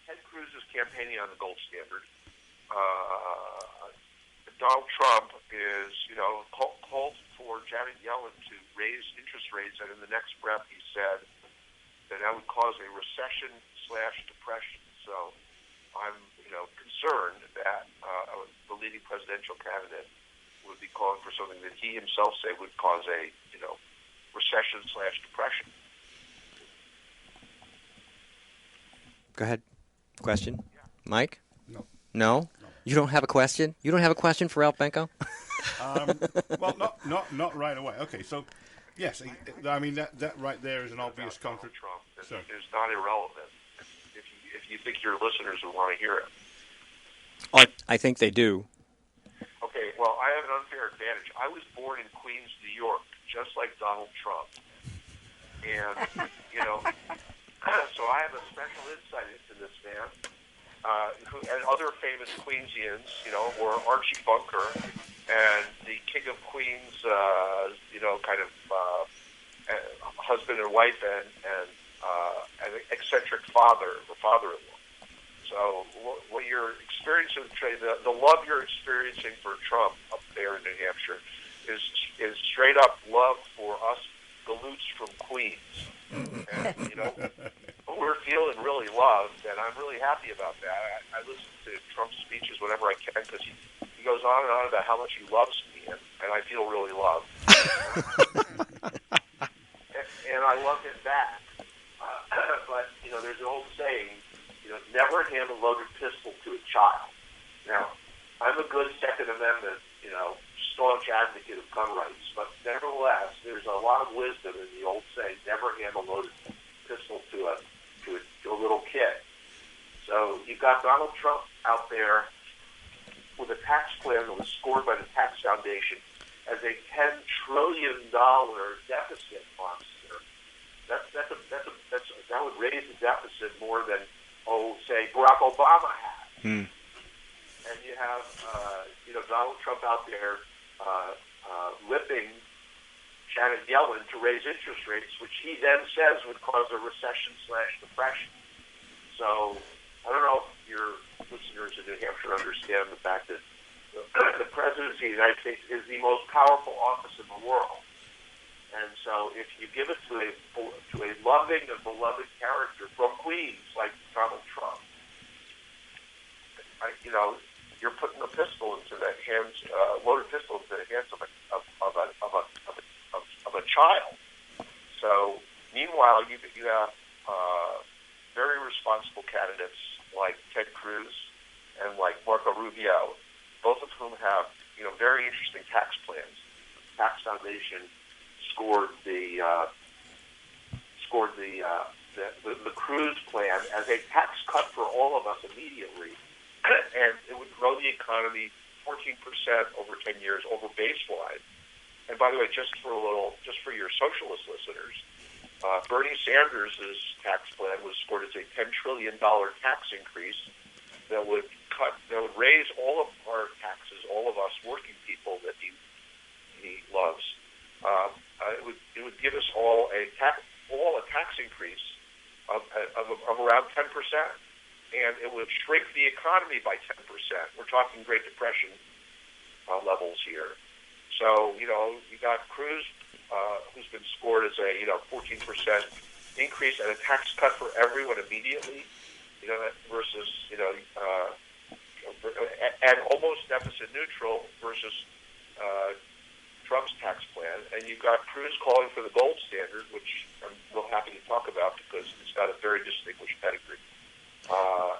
Ted Cruz is campaigning on the gold standard. Donald Trump is, called for Janet Yellen to raise interest rates, and in the next breath he said that would cause a recession/depression. So I'm, concerned that the leading presidential candidate would be calling for something that he himself said would cause a, recession/depression. Go ahead. Question? Yeah. Mike? No. You don't have a question? You don't have a question for Ralph Benko? Well, not right away. Okay, so yes, I mean that right there is an obvious Donald Trump Sorry. is not irrelevant. If you think your listeners would want to hear it. Oh, I think they do. Okay, well, I have an unfair advantage. I was born in Queens, New York, just like Donald Trump, and so I have a special insight into this man. And other famous Queensians, were Archie Bunker and the King of Queens, husband and wife, and an eccentric father-in-law. So what you're experiencing, the love you're experiencing for Trump up there in New Hampshire is straight up love for us galoots from Queens. And, we're feeling really loved, and I'm really happy about that. I listen to Trump's speeches whenever I can because he goes on and on about how much he loves me, and I feel really loved. And I love him back. But, there's an old saying, never hand a loaded pistol to a child. Now, I'm a good Second Amendment, staunch advocate of gun rights, but nevertheless, there's a lot of wisdom in the old saying, never hand a loaded pistol to a little kid. So you've got Donald Trump out there plan that was scored by the Tax Foundation as a $10 trillion deficit monster. That would raise the deficit more than, say, Barack Obama had. And you have, Donald Trump out there lipping Janet Yellen to raise interest rates, which he then says would cause a recession/depression. So I don't know if your listeners in New Hampshire understand the fact that the presidency of the United States is the most powerful office in the world. And so if you give it to a loving and beloved character from Queens like Donald Trump, you're putting a pistol into the hands, loaded pistol into the hands of a child. So meanwhile, you have very responsible candidates like Ted Cruz and like Marco Rubio, both of whom have very interesting tax plans. Tax Foundation scored the Cruz plan as a tax cut for all of us immediately, and it would grow the economy 14% over 10 years over baseline. And by the way, just for your socialist listeners, Bernie Sanders' tax plan was scored as a $10 trillion tax increase that would raise all of our taxes, all of us working people that he loves. It would give us all a tax increase of around 10%, and it would shrink the economy by 10%. We're talking Great Depression levels here. So you got Cruz, who's been scored as a 14% increase and a tax cut for everyone immediately, versus and almost deficit neutral versus Trump's tax plan. And you've got Cruz calling for the gold standard, which I'm real happy to talk about because it's got a very distinguished pedigree.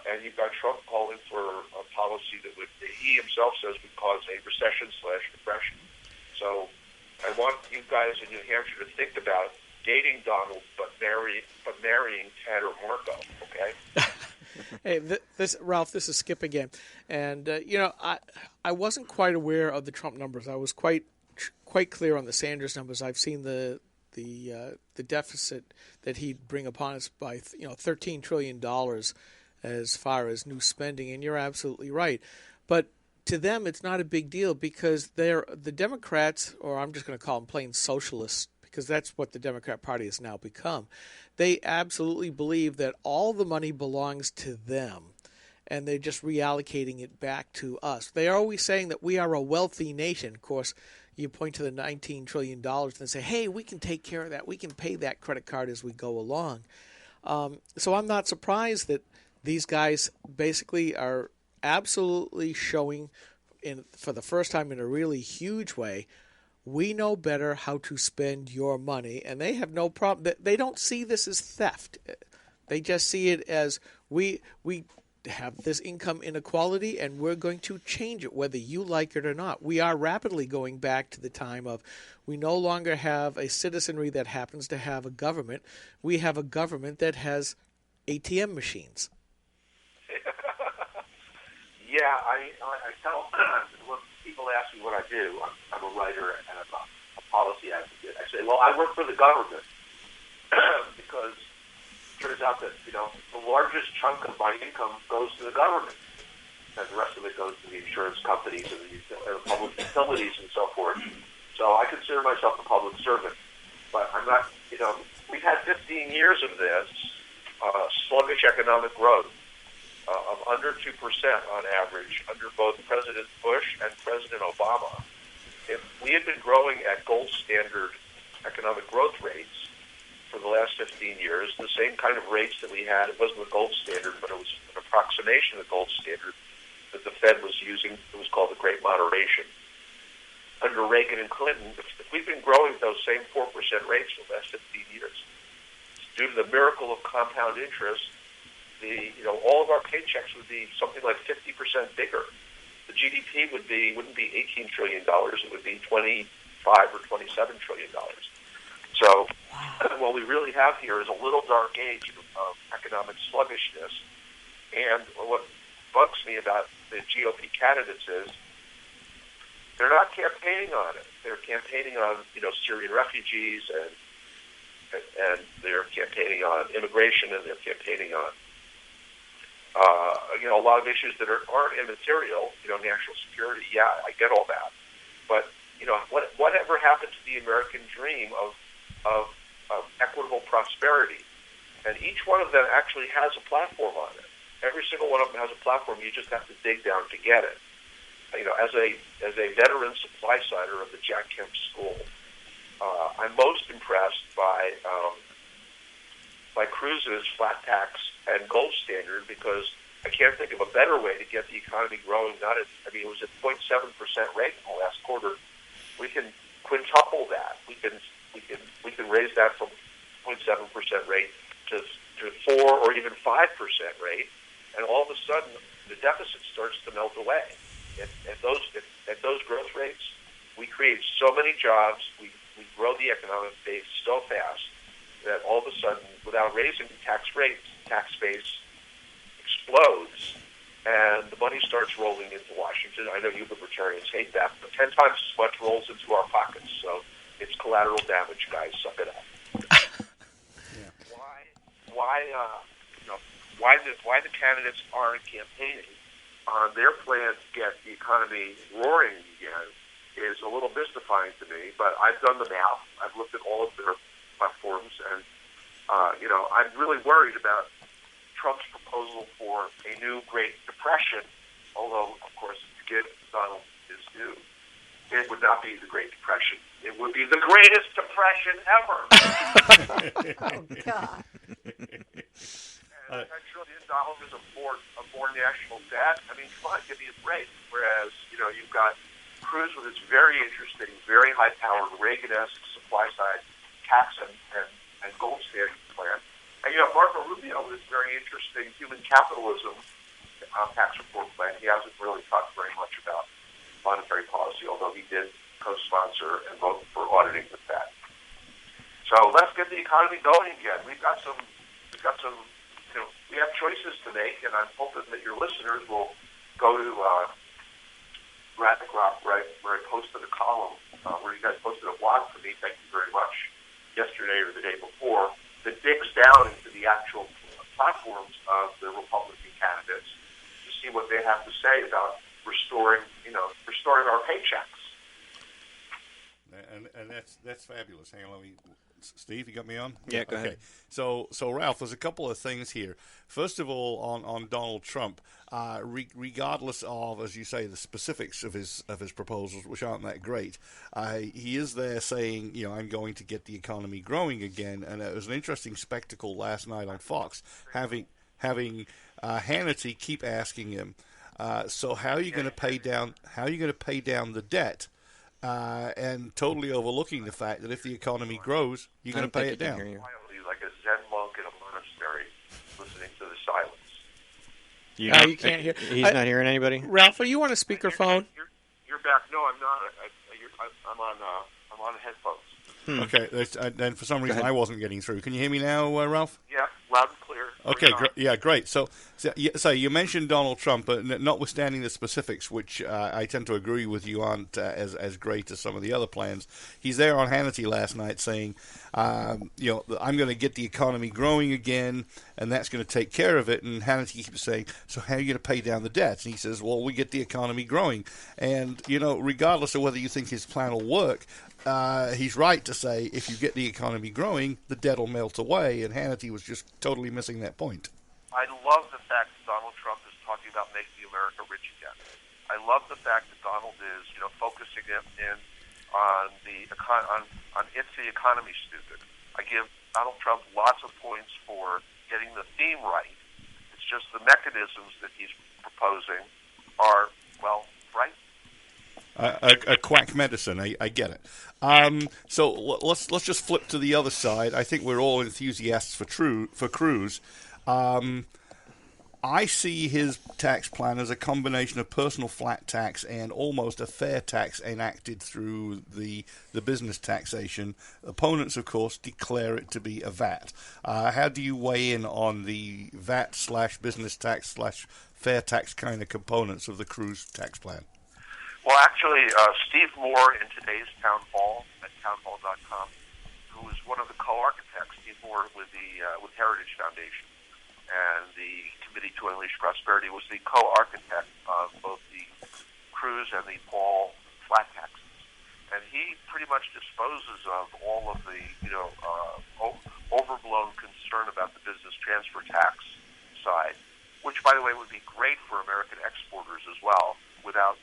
And you've got Trump calling for a policy that he himself says would cause a recession/depression. So I want you guys in New Hampshire to think about dating Donald, but marrying Ted or Marco. Okay. Hey, Ralph, this is Skip again, and I wasn't quite aware of the Trump numbers. I was quite clear on the Sanders numbers. I've seen the deficit that he'd bring upon us by $13 trillion as far as new spending, and you're absolutely right. But to them, it's not a big deal because they're the Democrats, or I'm just going to call them plain socialists, because that's what the Democrat Party has now become. They absolutely believe that all the money belongs to them, and they're just reallocating it back to us. They are always saying that we are a wealthy nation. Of course, you point to the $19 trillion and say, hey, we can take care of that. We can pay that credit card as we go along. So I'm not surprised that these guys basically are absolutely showing, for the first time in a really huge way, we know better how to spend your money, and they have no problem. They don't see this as theft. They just see it as we have this income inequality, and we're going to change it whether you like it or not. We are rapidly going back to the time of we no longer have a citizenry that happens to have a government. We have a government that has ATM machines. Yeah, I tell when people ask me what I do, I'm a writer and I'm a policy advocate. I say, well, I work for the government because it turns out that the largest chunk of my income goes to the government, and the rest of it goes to the insurance companies and the public utilities and so forth. So I consider myself a public servant, but I'm not. We've had 15 years of this sluggish economic growth. Of under 2% on average under both President Bush and President Obama. If we had been growing at gold standard economic growth rates for the last 15 years, the same kind of rates that we had, it wasn't the gold standard, but it was an approximation of the gold standard that the Fed was using. It was called the Great Moderation. Under Reagan and Clinton, if we've been growing at those same 4% rates for the last 15 years, due to the miracle of compound interest, all of our paychecks would be something like 50% bigger. The GDP wouldn't be $18 trillion. It would be $25 or $27 trillion. So what we really have here is a little dark age of economic sluggishness. And what bugs me about the GOP candidates is they're not campaigning on it. They're campaigning on, Syrian refugees, and they're campaigning on immigration, and they're campaigning on, a lot of issues that aren't immaterial. National security. Yeah, I get all that, but whatever happened to the American dream of equitable prosperity? And each one of them actually has a platform on it. Every single one of them has a platform. You just have to dig down to get it. As a veteran supply sider of the Jack Kemp School, I'm most impressed by Cruz's flat tax and gold standard, because I can't think of a better way to get the economy growing. It was at 0.7% rate in the last quarter. We can quintuple that. We can raise that from 0.7% rate to 4 or even 5% rate, and all of a sudden the deficit starts to melt away. At those growth rates, we create so many jobs, we grow the economic base so fast that all of a sudden, without raising the tax base explodes, and the money starts rolling into Washington. I know you libertarians hate that, but 10 times as much rolls into our pockets. So it's collateral damage, guys. Suck it up. Why the candidates aren't campaigning on their plan to get the economy roaring again is a little mystifying to me. But I've done the math. I've looked at all of their platforms, and I'm really worried about Trump's proposal for a new Great Depression. Although, of course, to give Donald his due, it would not be the Great Depression. It would be the greatest depression ever. Oh, God. And $10 trillion is a more national debt. I mean, come on, give me a break. Whereas, you've got Cruz with his very interesting, very high-powered, Reagan-esque supply-side tax and gold standard plan. And, Marco Rubio with his very interesting human capitalism tax reform plan. He hasn't really talked very much about monetary policy, although he did co-sponsor and vote for auditing the Fed. So let's get the economy going again. We have choices to make, and I'm hoping that your listeners will go to Graphic Rock, where I posted a column, where you guys posted a blog for me, thank you very much, yesterday or the day before, that digs down into the actual platforms of the Republican candidates to see what they have to say about restoring our paychecks. And that's fabulous. Hang on, Steve, you got me on? Yeah, go ahead. So Ralph, there's a couple of things here. First of all, on Donald Trump, regardless of, as you say, the specifics of his proposals, which aren't that great, he is there saying, I'm going to get the economy growing again. And it was an interesting spectacle last night on Fox, having Hannity keep asking him, so how are you going to pay down the debt? And totally overlooking the fact that if the economy grows, you're going to pay it down. Like a Zen monk in a monastery, listening to the silence. You can't hear. He's not hearing anybody. Ralph, are you on a speakerphone? You're back. No, I'm not. I'm on headphones. Okay, then for some reason I wasn't getting through. Can you hear me now, Ralph? Yeah, loud and clear. Okay, great. So you mentioned Donald Trump, but notwithstanding the specifics, which I tend to agree with you aren't as great as some of the other plans, he's there on Hannity last night saying, I'm going to get the economy growing again, and that's going to take care of it. And Hannity keeps saying, so how are you going to pay down the debts? And he says, well, we get the economy growing. And, regardless of whether you think his plan will work, he's right to say if you get the economy growing, the debt will melt away, and Hannity was just totally missing that point. I love the fact that Donald Trump is talking about making America rich again. I love the fact that Donald is, focusing in on it's the economy, stupid. I give Donald Trump lots of points for getting the theme right. It's just the mechanisms that he's proposing are, right. A quack medicine, I get it. So let's just flip to the other side. I think we're all enthusiasts for Cruz. I see his tax plan as a combination of personal flat tax and almost a fair tax enacted through the business taxation. Opponents, of course, declare it to be a VAT. How do you weigh in on the VAT/business tax/fair tax kind of components of the Cruz tax plan? Well, actually, Steve Moore in today's town hall at townhall.com, who was one of the co-architects, Steve Moore with Heritage Foundation and the Committee to Unleash Prosperity, was the co-architect of both the Cruz and the Paul flat taxes. And he pretty much disposes of all of the, overblown concern about the business transfer tax side, which, by the way, would be great for American exporters as well, without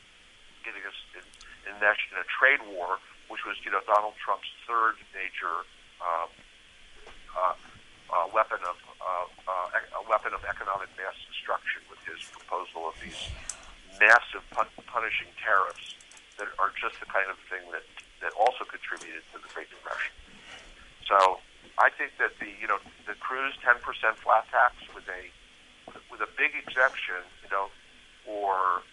getting us enmeshed in a trade war, which was, Donald Trump's third major weapon of economic mass destruction, with his proposal of these massive punishing tariffs that are just the kind of thing that also contributed to the Great Depression. So I think that the Cruz 10% flat tax with a big exemption, or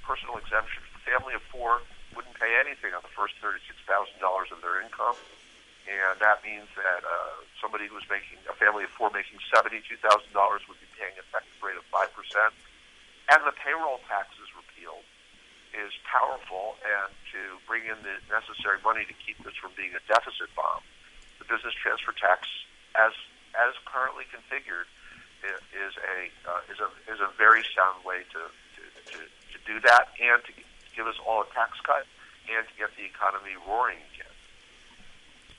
personal exemption for a family of four, wouldn't pay anything on the first $36,000 of their income, and that means that somebody who's making a family of four making $72,000 would be paying an effective rate of 5%, and the payroll tax is repealed is powerful, and to bring in the necessary money to keep this from being a deficit bomb, the business transfer tax, as currently configured, is a very sound way to do that, and to give us all a tax cut, and to get the economy roaring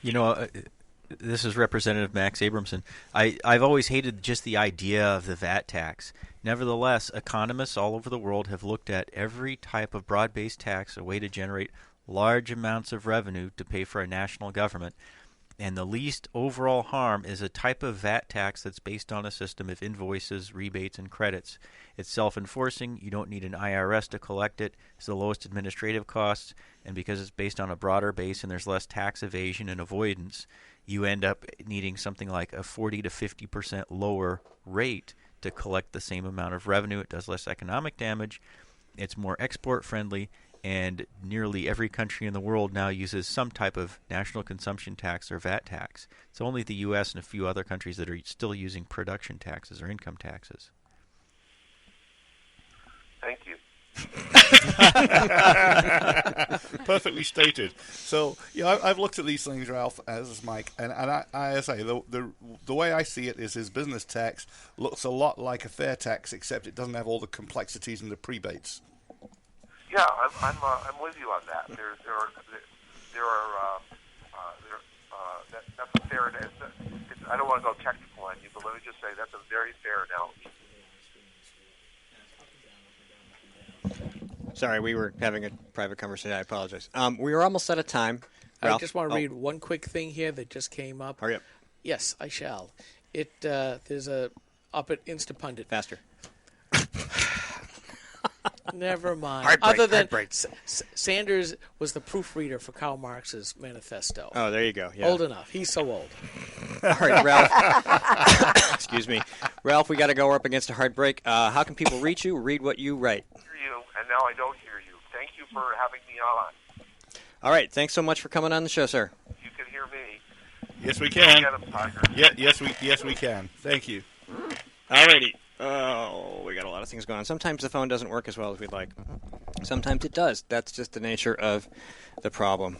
again. This is Representative Max Abramson. I've always hated just the idea of the VAT tax. Nevertheless, economists all over the world have looked at every type of broad-based tax, a way to generate large amounts of revenue to pay for a national government. And the least overall harm is a type of VAT tax that's based on a system of invoices, rebates, and credits. It's self-enforcing. You don't need an IRS to collect it. It's the lowest administrative costs. And because it's based on a broader base and there's less tax evasion and avoidance, you end up needing something like a 40 to 50% lower rate to collect the same amount of revenue. It does less economic damage. It's more export-friendly. And nearly every country in the world now uses some type of national consumption tax or VAT tax. It's only the U.S. and a few other countries that are still using production taxes or income taxes. Thank you. Perfectly stated. So, I've looked at these things, Ralph, as Mike, and I say the way I see it is his business tax looks a lot like a fair tax, except it doesn't have all the complexities and the prebates. Yeah, I'm with you on that. That's a fair. I don't want to go technical on you, but let me just say that's a very fair analogy. Sorry, we were having a private conversation. I apologize. We were almost out of time. Ralph? I just want to read one quick thing here that just came up. Hurry up. Yes, I shall. There's up at Instapundit. Faster. Never mind. Heartbreak, Other than heartbreak. Sanders was the proofreader for Karl Marx's manifesto. Oh, there you go. Yeah. Old enough. He's so old. All right, Ralph. Excuse me. Ralph, we got to go. We're up against a hard break. How can people reach you? Read what you write. I hear you, and now I don't hear you. Thank you for having me on. All right. Thanks so much for coming on the show, sir. You can hear me. Yes, we can. Get him, Tiger. Yes, we can. Thank you. All righty. Oh, we got a lot of things going on. Sometimes the phone doesn't work as well as we'd like. Sometimes it does. That's just the nature of the problem.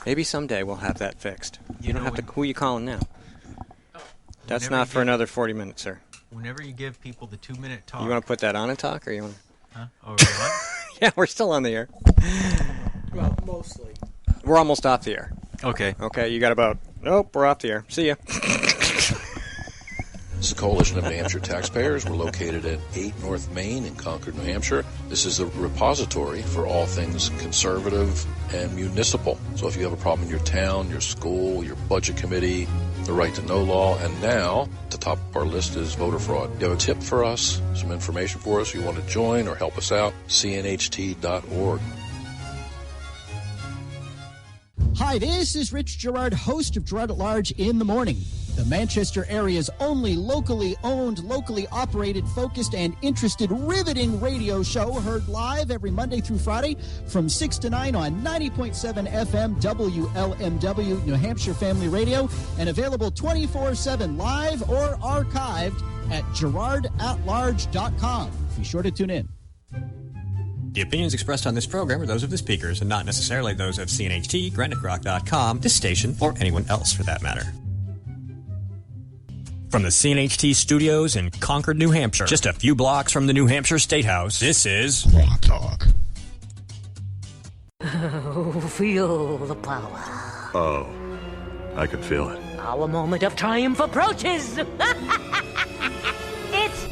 Maybe someday we'll have that fixed. You don't have to. Who are you calling now? That's not for another 40 minutes, sir. Whenever you give people the 2-minute talk. You want to put that on and talk, or you want? Huh? Oh, what? Yeah, we're still on the air. Well, mostly. We're almost off the air. Okay. Okay, you got about. Nope, we're off the air. See ya. This is a coalition of New Hampshire taxpayers. We're located at 8 North Main in Concord, New Hampshire. This is a repository for all things conservative and municipal. So if you have a problem in your town, your school, your budget committee, the right to know law, and now at the top of our list is voter fraud. You have a tip for us, some information for us, you want to join or help us out, cnht.org. Hi, this is Rich Gerard, host of Gerard at Large in the Morning, the Manchester area's only locally owned, locally operated, focused, and interested, riveting radio show, heard live every Monday through Friday from 6 to 9 on 90.7 FM WLMW New Hampshire Family Radio, and available 24/7 live or archived at gerardatlarge.com. Be sure to tune in. The opinions expressed on this program are those of the speakers and not necessarily those of CNHT, GraniteRock.com, this station, or anyone else for that matter. From the CNHT studios in Concord, New Hampshire, just a few blocks from the New Hampshire State House, this is Rock Talk. Oh, feel the power. Oh, I could feel it. Our moment of triumph approaches. It's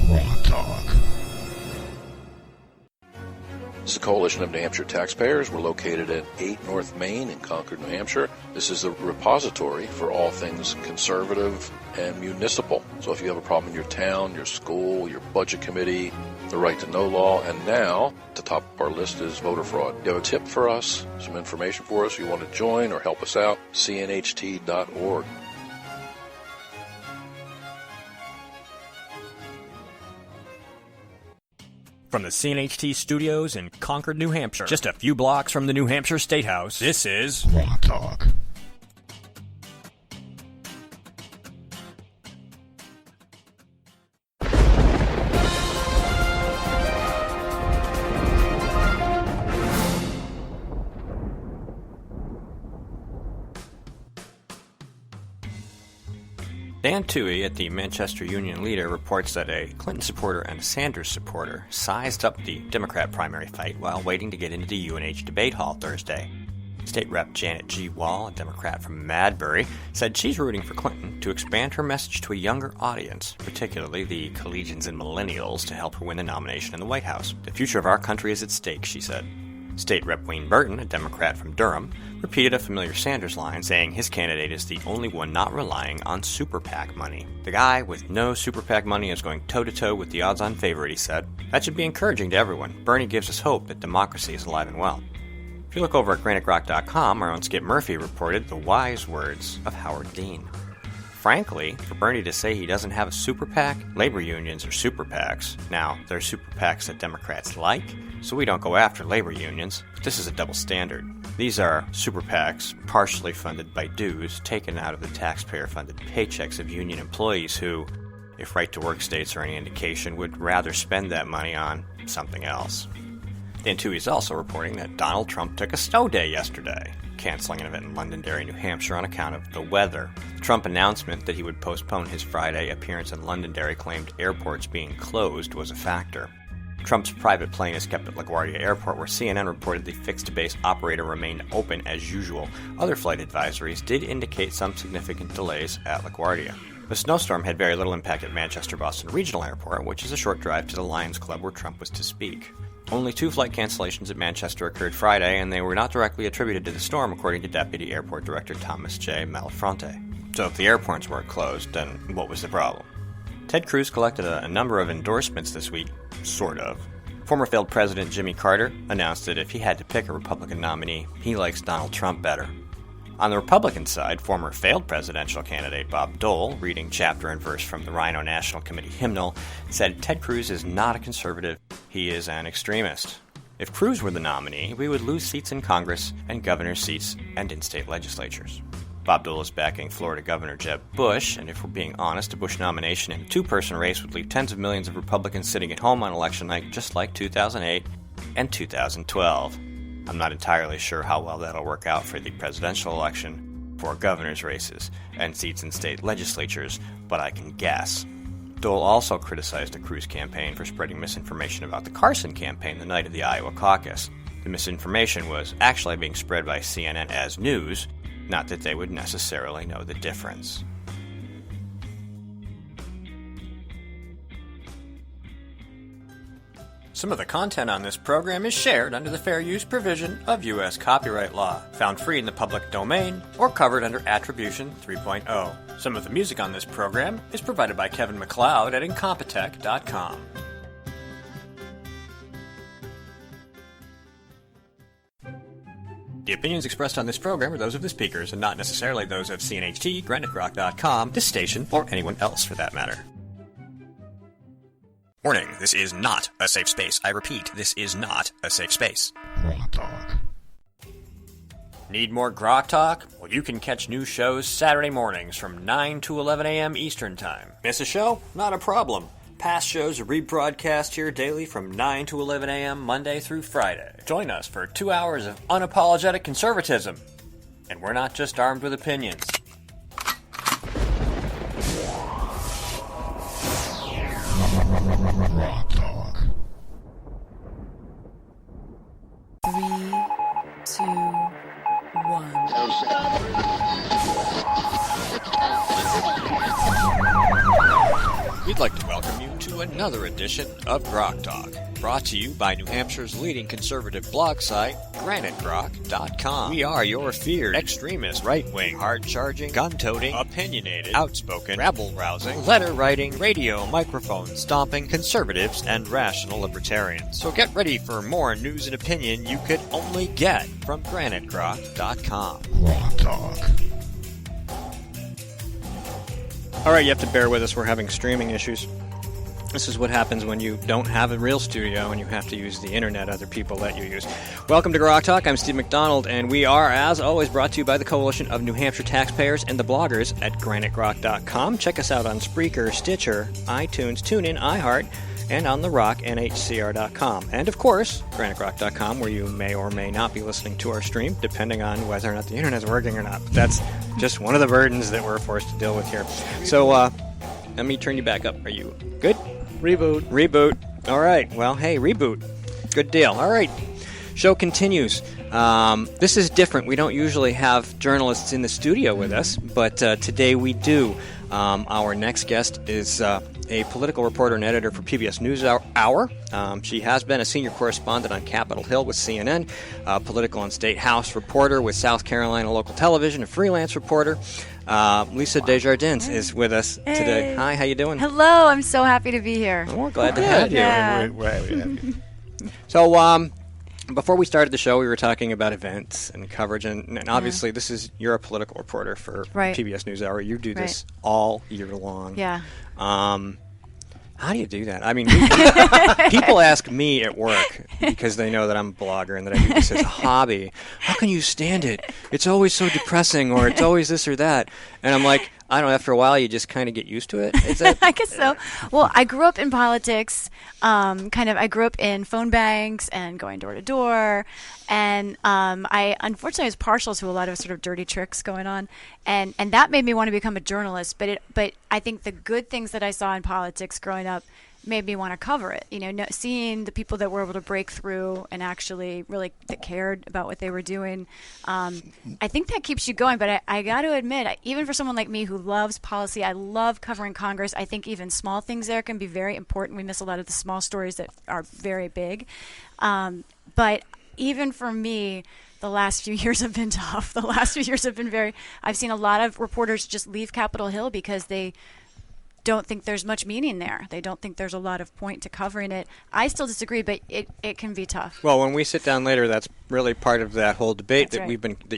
Rock Talk. This is the Coalition of New Hampshire Taxpayers. We're located at 8 North Main in Concord, New Hampshire. This is the repository for all things conservative and municipal. So if you have a problem in your town, your school, your budget committee, the right to know law, and now, at the top of our list is voter fraud. You have a tip for us, some information for us, you want to join or help us out, cnht.org. from the CNHT studios in Concord, New Hampshire, just a few blocks from the New Hampshire State House. This is Rock Talk. Dan Toohey at the Manchester Union Leader reports that a Clinton supporter and a Sanders supporter sized up the Democrat primary fight while waiting to get into the UNH debate hall Thursday. State Rep Janet G. Wall, a Democrat from Madbury, said she's rooting for Clinton to expand her message to a younger audience, particularly the collegians and millennials, to help her win the nomination in the White House. The future of our country is at stake, she said. State Rep Wayne Burton, a Democrat from Durham, repeated a familiar Sanders line, saying his candidate is the only one not relying on super PAC money. The guy with no super PAC money is going toe-to-toe with the odds-on favorite, he said. That should be encouraging to everyone. Bernie gives us hope that democracy is alive and well. If you look over at GraniteRock.com, our own Skip Murphy reported the wise words of Howard Dean. Frankly, for Bernie to say he doesn't have a super PAC, labor unions are super PACs. Now, they're super PACs that Democrats like, so we don't go after labor unions. But this is a double standard. These are super PACs partially funded by dues taken out of the taxpayer-funded paychecks of union employees who, if right-to-work states are any indication, would rather spend that money on something else. Dan Toohey is also reporting that Donald Trump took a snow day yesterday, canceling an event in Londonderry, New Hampshire on account of the weather. The Trump announcement that he would postpone his Friday appearance in Londonderry claimed airports being closed was a factor. Trump's private plane is kept at LaGuardia Airport, where CNN reported the fixed-base operator remained open as usual. Other flight advisories did indicate some significant delays at LaGuardia. The snowstorm had very little impact at Manchester-Boston Regional Airport, which is a short drive to the Lions Club where Trump was to speak. Only 2 flight cancellations at Manchester occurred Friday, and they were not directly attributed to the storm, according to Deputy Airport Director Thomas J. Malfronte. So if the airports weren't closed, then what was the problem? Ted Cruz collected a number of endorsements this week, sort of. Former failed President Jimmy Carter announced that if he had to pick a Republican nominee, he likes Donald Trump better. On the Republican side, former failed presidential candidate Bob Dole, reading chapter and verse from the Rhino National Committee hymnal, said Ted Cruz is not a conservative, he is an extremist. If Cruz were the nominee, we would lose seats in Congress and governor's seats and in state legislatures. Bob Dole is backing Florida Governor Jeb Bush, and if we're being honest, a Bush nomination in a 2-person race would leave tens of millions of Republicans sitting at home on election night just like 2008 and 2012. I'm not entirely sure how well that'll work out for the presidential election, for governor's races, and seats in state legislatures, but I can guess. Dole also criticized the Cruz campaign for spreading misinformation about the Carson campaign the night of the Iowa caucus. The misinformation was actually being spread by CNN as news, not that they would necessarily know the difference. Some of the content on this program is shared under the fair use provision of U.S. copyright law, found free in the public domain, or covered under Attribution 3.0. Some of the music on this program is provided by Kevin MacLeod at Incompetech.com. The opinions expressed on this program are those of the speakers and not necessarily those of CNHT, GraniteRock.com, this station, or anyone else for that matter. Warning, this is not a safe space. I repeat, this is not a safe space. Rock Talk. Need more Grok Talk? Well, you can catch new shows Saturday mornings from 9 to 11 a.m. Eastern Time. Miss a show? Not a problem. Past shows are rebroadcast here daily from 9 to 11 a.m. Monday through Friday. Join us for 2 hours of unapologetic conservatism. And we're not just armed with opinions. Rock Talk. 3, 2, 1. We'd like to welcome you to another edition of Grok Talk, brought to you by New Hampshire's leading conservative blog site, GraniteGrok.com. We are your feared extremist, right-wing, hard-charging, gun-toting, opinionated, outspoken, rabble-rousing, letter-writing, radio, microphone-stomping conservatives and rational libertarians. So get ready for more news and opinion you could only get from GraniteGrok.com. Rock Talk. All right, you have to bear with us. We're having streaming issues. This is what happens when you don't have a real studio and you have to use the internet other people let you use. Welcome to Grok Talk. I'm Steve McDonald, and we are, as always, brought to you by the Coalition of New Hampshire Taxpayers and the bloggers at GraniteGrok.com. Check us out on Spreaker, Stitcher, iTunes, TuneIn, iHeart, and on the Rock, NHCR.com. And, of course, GraniteGrok.com, where you may or may not be listening to our stream, depending on whether or not the internet's working or not. But that's just one of the burdens that we're forced to deal with here. So, let me turn you back up. Are you good? Reboot. All right. Well, hey, reboot. Good deal. All right. Show continues. This is different. We don't usually have journalists in the studio with us, but today we do. Our next guest is a political reporter and editor for PBS News Hour. She has been a senior correspondent on Capitol Hill with CNN, a political and state house reporter with South Carolina local television, a freelance reporter. Lisa Desjardins is with us today. Hi, how you doing? Hello, I'm so happy to be here. Oh, we're glad to have you. Yeah. We're happy to have you. So, before we started the show, we were talking about events and coverage, and obviously you're a political reporter for PBS News Hour. You do this all year long. Yeah. How do you do that? I mean, people ask me at work because they know that I'm a blogger and that I do this as a hobby. How can you stand it? It's always so depressing, or it's always this or that. And I'm like, I don't know, after a while you just kind of get used to it. Is that... I guess so. Well, I grew up in politics. I grew up in phone banks and going door to door. And I unfortunately was partial to a lot of sort of dirty tricks going on. And that made me want to become a journalist. But I think the good things that I saw in politics growing up made me want to cover it. Seeing the people that were able to break through and actually really that cared about what they were doing. I think that keeps you going. But I got to admit, even for someone like me who loves policy, I love covering Congress. I think even small things there can be very important. We miss a lot of the small stories that are very big. But even for me, the last few years have been tough. The last few years have been I've seen a lot of reporters just leave Capitol Hill because they don't think there's much meaning there. They don't think there's a lot of point to covering it. I still disagree, but it can be tough. Well, when we sit down later, that's really part of that whole debate that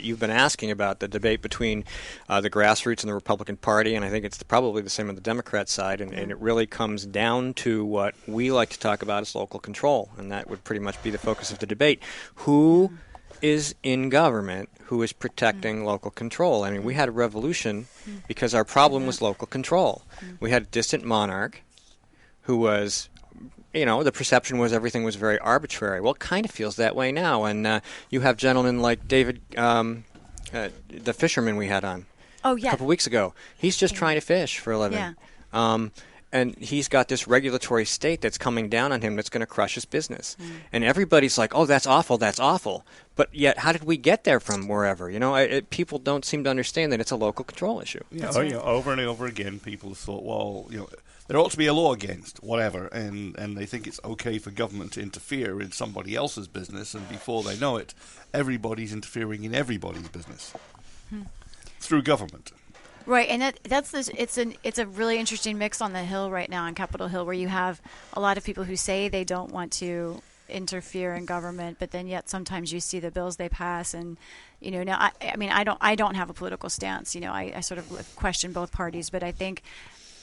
you've been asking about, the debate between the grassroots and the Republican Party, and I think it's probably the same on the Democrat side, and it really comes down to what we like to talk about as local control, and that would pretty much be the focus of the debate. Who is in government who is protecting local control? I mean, we had a revolution because our problem was local control. We had a distant monarch who was, the perception was everything was very arbitrary. Well, it kind of feels that way now. And you have gentlemen like David, the fisherman we had on a couple weeks ago. He's just trying to fish for a living. Yeah. And he's got this regulatory state that's coming down on him that's going to crush his business. And everybody's like, oh, that's awful, that's awful. But yet, how did we get there from wherever? People don't seem to understand that it's a local control issue. Yeah, over and over again, people have thought, well, there ought to be a law against whatever, and they think it's okay for government to interfere in somebody else's business, and before they know it, everybody's interfering in everybody's business through government. Right, and it's a really interesting mix on the Hill right now, on Capitol Hill, where you have a lot of people who say they don't want to interfere in government, but then yet sometimes you see the bills they pass, and I don't have a political stance. I sort of question both parties, but I think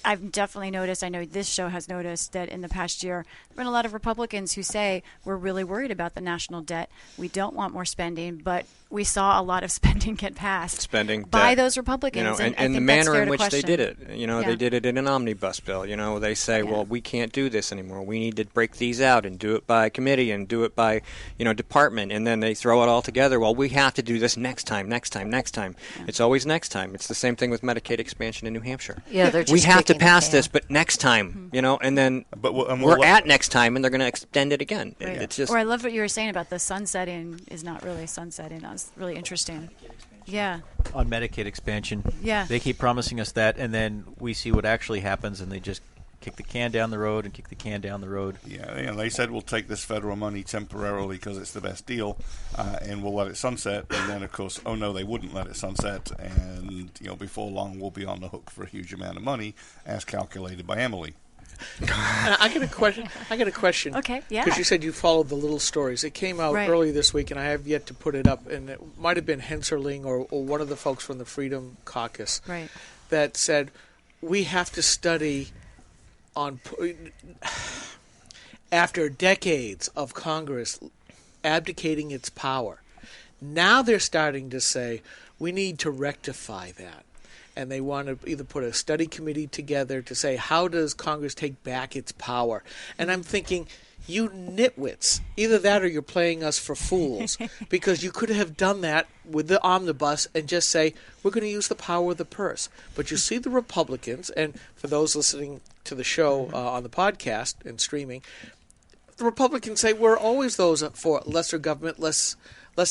I've definitely noticed, I know this show has noticed, that in the past year, there have been a lot of Republicans who say we're really worried about the national debt. We don't want more spending, but we saw a lot of spending get passed by those Republicans. And the manner in which they did it. They did it in an omnibus bill. They say, well, we can't do this anymore. We need to break these out and do it by committee and do it by, department. And then they throw it all together. Well, we have to do this next time. Yeah. It's always next time. It's the same thing with Medicaid expansion in New Hampshire. Yeah, they're just we have to pass this, but next time, and then we're at next time, and they're going to extend it again. Right. It's just. Or I love what you were saying about the sunsetting is not really sunsetting. That was really interesting. Yeah. On Medicaid expansion. Yeah. They keep promising us that, and then we see what actually happens, and they just kick the can down the road and kick the can down the road. Yeah, they said we'll take this federal money temporarily because it's the best deal, and we'll let it sunset. And then, of course, oh no, they wouldn't let it sunset. And before long, we'll be on the hook for a huge amount of money, as calculated by Emily. I got a question. Okay, yeah. Because you said you followed the little stories. It came out early this week, and I have yet to put it up. And it might have been Henserling or one of the folks from the Freedom Caucus that said we have to study on after decades of Congress abdicating its power. Now they're starting to say we need to rectify that. And they want to either put a study committee together to say, how does Congress take back its power? And I'm thinking, you nitwits, either that or you're playing us for fools, because you could have done that with the omnibus and just say, we're going to use the power of the purse. But you see the Republicans, and for those listening to the show on the podcast and streaming, the Republicans say we're always those for lesser government, less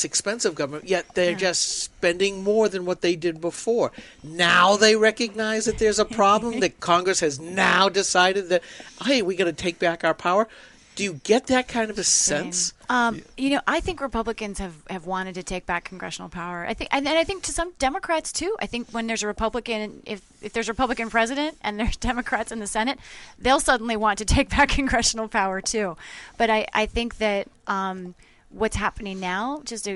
expensive government, yet they're just spending more than what they did before. Now they recognize that there's a problem, that Congress has now decided that, hey, we got to take back our power. Do you get that kind of a sense? I think Republicans have wanted to take back congressional power. I think to some Democrats too. I think when there's a Republican, if there's a Republican president and there's Democrats in the Senate, they'll suddenly want to take back congressional power too. But I think that what's happening now, just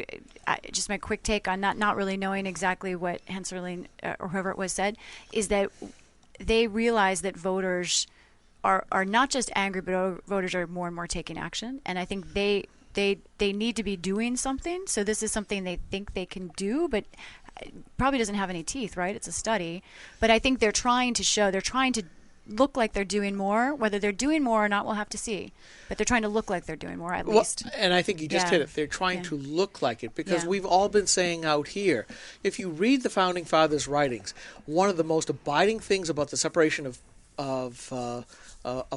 my quick take on not really knowing exactly what Henserling or whoever it was said, is that they realize that voters are not just angry, but voters are more and more taking action. And I think they need to be doing something. So this is something they think they can do, but probably doesn't have any teeth, right? It's a study. But I think they're trying to look like they're doing more. Whether they're doing more or not, we'll have to see. But they're trying to look like they're doing more, at least. And I think you just hit it. They're trying to look like it, because we've all been saying out here, if you read the Founding Fathers' writings, one of the most abiding things about the separation of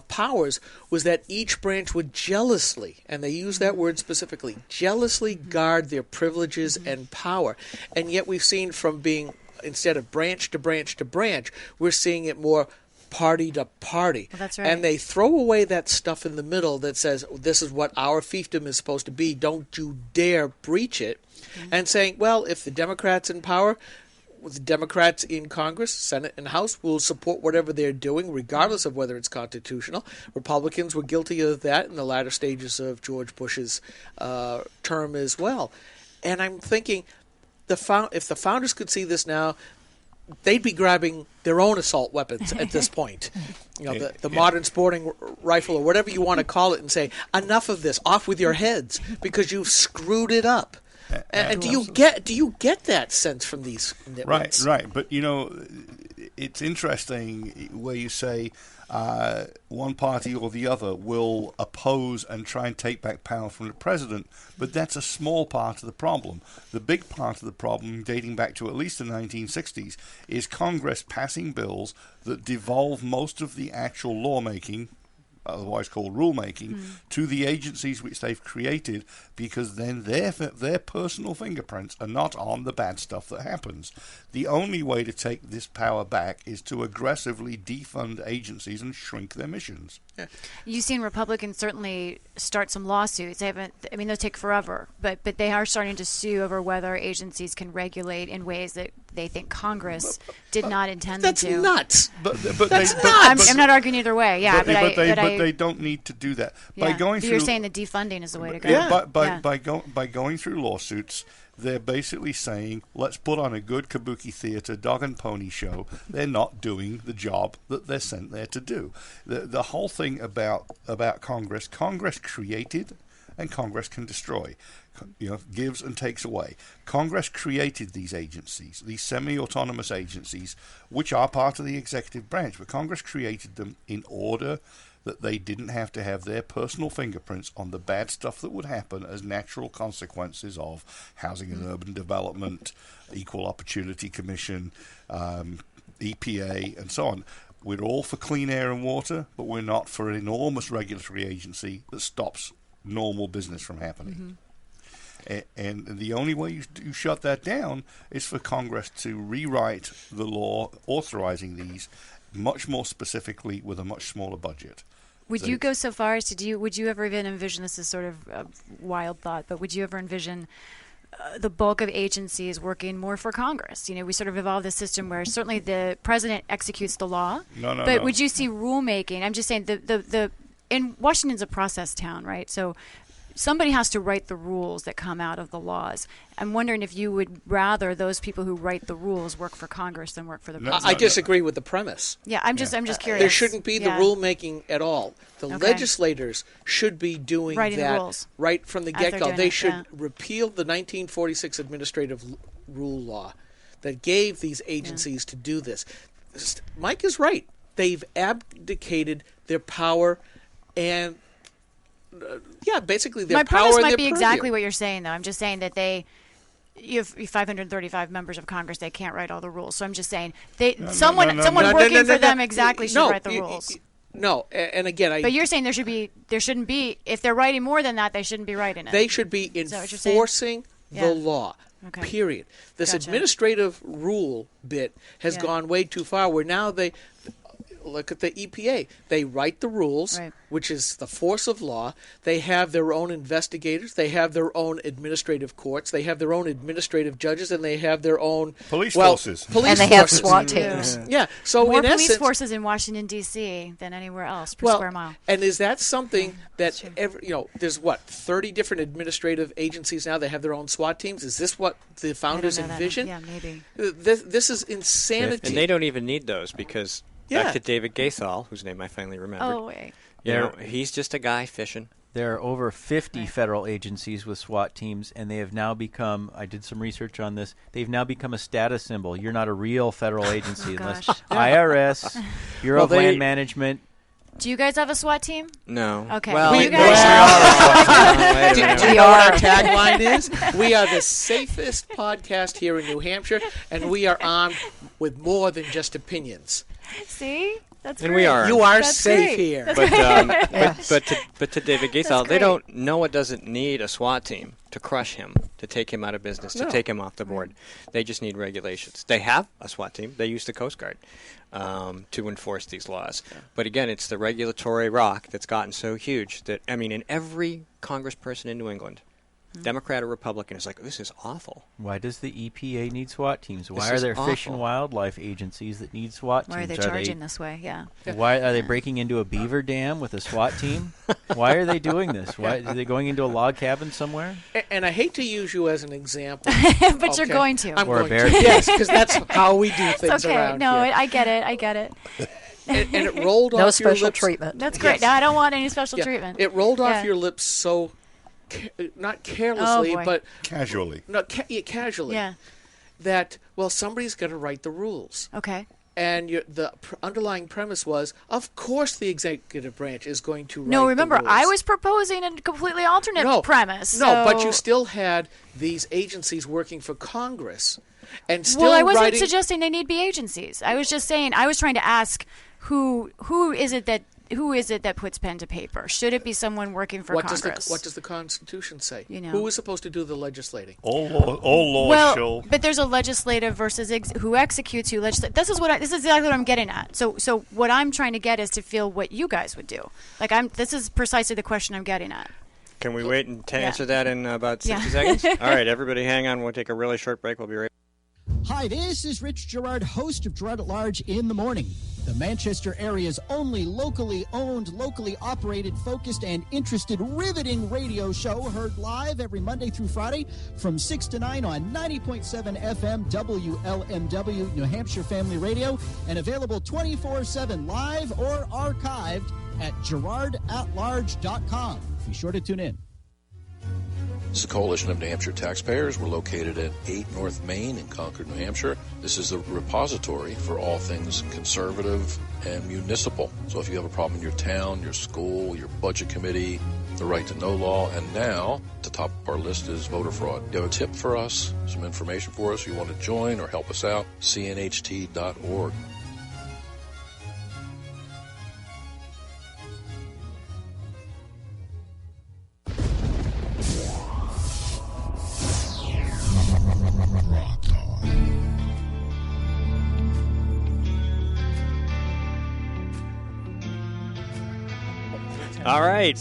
powers was that each branch would jealously, and they use that word specifically, jealously guard their privileges and power. And yet we've seen from being, instead of branch to branch to branch, we're seeing it more party to party. Well, that's right. And they throw away that stuff in the middle that says, this is what our fiefdom is supposed to be, don't you dare breach it. And saying, well, if the Democrats in power, the Democrats in Congress, Senate and House, will support whatever they're doing, regardless of whether it's constitutional. Republicans were guilty of that in the latter stages of George Bush's term as well. And I'm thinking, if the founders could see this now, they'd be grabbing their own assault weapons at this point. The modern sporting rifle or whatever you want to call it, and say, enough of this, off with your heads, because you've screwed it up. And do you get that sense from these nitwits? Right. But it's interesting where you say one party or the other will oppose and try and take back power from the president, but that's a small part of the problem. The big part of the problem, dating back to at least the 1960s, is Congress passing bills that devolve most of the actual lawmaking, otherwise called rulemaking, to the agencies which they've created, because then their personal fingerprints are not on the bad stuff that happens. The only way to take this power back is to aggressively defund agencies and shrink their missions. Yeah. You've seen Republicans certainly start some lawsuits. They'll take forever, but they are starting to sue over whether agencies can regulate in ways that they think Congress did not intend them to. That's nuts. That's nuts. I'm not arguing either way. Yeah, but they don't need to do that. Yeah. By going but through, you're saying that defunding is the way to go. Yeah. By going through lawsuits, they're basically saying, let's put on a good kabuki theater dog and pony show. They're not doing the job that they're sent there to do. The whole thing about Congress created and Congress can destroy. Gives and takes away. Congress created these agencies, these semi-autonomous agencies, which are part of the executive branch, but Congress created them in order that they didn't have to have their personal fingerprints on the bad stuff that would happen as natural consequences of housing and urban development, Equal Opportunity Commission, EPA, and so on. We're all for clean air and water, but we're not for an enormous regulatory agency that stops normal business from happening. And the only way you shut that down is for Congress to rewrite the law authorizing these much more specifically with a much smaller budget. Would you go so far as to would you ever even envision, this is sort of a wild thought, but would you ever envision the bulk of agencies working more for Congress? We sort of evolved a system where certainly the president executes the law. But would you see rulemaking? I'm just saying in Washington's a process town, right? So somebody has to write the rules that come out of the laws. I'm wondering if you would rather those people who write the rules work for Congress than work for the president. I disagree with the premise. Yeah, I'm just curious. There shouldn't be the rulemaking at all. The legislators should be doing writing that the rules. Right from the get-go. They should repeal the 1946 administrative rule law that gave these agencies to do this. Mike is right. They've abdicated their power and basically their My power premise and might their be purview. exactly what you're saying, though. I'm just saying that you have 535 members of Congress. They can't write all the rules. So I'm just saying someone working for them exactly should write the rules. And again, but you're saying there shouldn't be. If they're writing more than that, they shouldn't be writing it. They should be enforcing the law. Okay. Period. This Gotcha. administrative rule bit has gone way too far. Where now they look at the EPA. They write the rules, which is the force of law. They have their own investigators. They have their own administrative courts. They have their own administrative judges, and they have their own police forces. And they have SWAT teams. Yeah. So more in police essence, forces in Washington D.C. than anywhere else per square mile. And is that something that there's 30 different administrative agencies now that have their own SWAT teams? Is this what the founders envisioned? Yeah, maybe. This is insanity. And they don't even need those because back to David Gaithal, whose name I finally remembered. Oh, wait. He's just a guy fishing. There are over 50 federal agencies with SWAT teams, and they have now become, I did some research on this, they've now become a status symbol. You're not a real federal agency unless IRS, Bureau of Land Management. Do you guys have a SWAT team? No. Okay. Well, you we guys are. Do you know what our tagline is? We are the safest podcast here in New Hampshire, and we are armed with more than just opinions. See? That's and great. we are. You are That's safe great. here. But to David Gaithal, they don't. NOAA doesn't need a SWAT team to crush him, to take him out of business, to take him off the board. They just need regulations. They have a SWAT team. They use the Coast Guard to enforce these laws. But again, it's the regulatory rock that's gotten so huge that in every congressperson in New England, Democrat or Republican, is like, this is awful. Why does the EPA need SWAT teams? Why are there fish and wildlife agencies that need SWAT teams? Why are they charging this way? Yeah. Why are they breaking into a beaver dam with a SWAT team? Why are they doing this? Why are they going into a log cabin somewhere? And I hate to use you as an example, but you're going to. I'm or going a bear. to. Yes, because that's how we do things It's okay. around No, here. I get it. And it rolled No off special your lips. treatment. That's great. No, I don't want any special treatment. It rolled off Yeah. your lips so, not carelessly, boy. but Casually. casually. Yeah. That, somebody's got to write the rules. Okay. And the underlying premise was, of course, the executive branch is going to write No, remember, the rules. I was proposing a completely alternate premise. No, but so- you still had these agencies working for Congress. And still Well, I wasn't writing... suggesting they need to be agencies. I was just saying, I was trying to ask who is it that puts pen to paper? Should it be someone working for Congress? What does the Constitution say? You know. Who is supposed to do the legislating? All laws shall. But there's a legislative versus who executes, who legislates. This is exactly what I'm getting at. So what I'm trying to get is to feel what you guys would do. This is precisely the question I'm getting at. Can we wait to answer that in about 60 seconds? All right, everybody hang on. We'll take a really short break. We'll be right back. Hi, this is Rich Gerard, host of Gerard at Large in the Morning, the Manchester area's only locally owned, locally operated, focused, and interested riveting radio show, heard live every Monday through Friday from 6 to 9 on 90.7 FM WLMW, New Hampshire Family Radio, and available 24/7 live or archived at gerardatlarge.com. Be sure to tune in. This is the Coalition of New Hampshire Taxpayers. We're located at 8 North Main in Concord, New Hampshire. This is the repository for all things conservative and municipal. So if you have a problem in your town, your school, your budget committee, the right to know law, and now, at the top of our list is voter fraud. You have a tip for us, some information for us, you want to join or help us out, cnht.org. All right.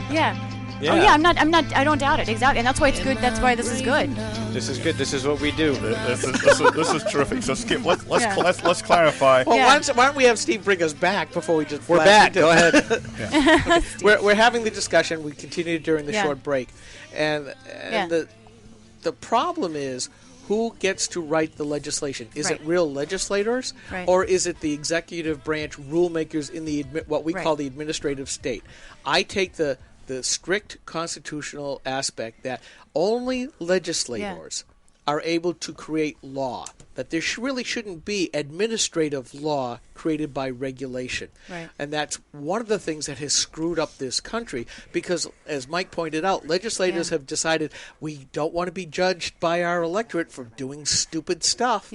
Yeah. Yeah. Oh yeah, I'm not. I don't doubt it. Exactly, and that's why it's good. That's why this is good. This is good. This is what we do. This is terrific. So Skip, let's clarify. Well, why don't we have Steve bring us back before we just? We're back. Go ahead. Okay. We're having the discussion. We continued during the short break, and the problem is, who gets to write the legislation? Is it real legislators, or is it the executive branch rulemakers in the what we call the administrative state? I take the strict constitutional aspect that only legislators are able to create law, that there really shouldn't be administrative law created by regulation. Right. And that's one of the things that has screwed up this country because, as Mike pointed out, legislators have decided we don't want to be judged by our electorate for doing stupid stuff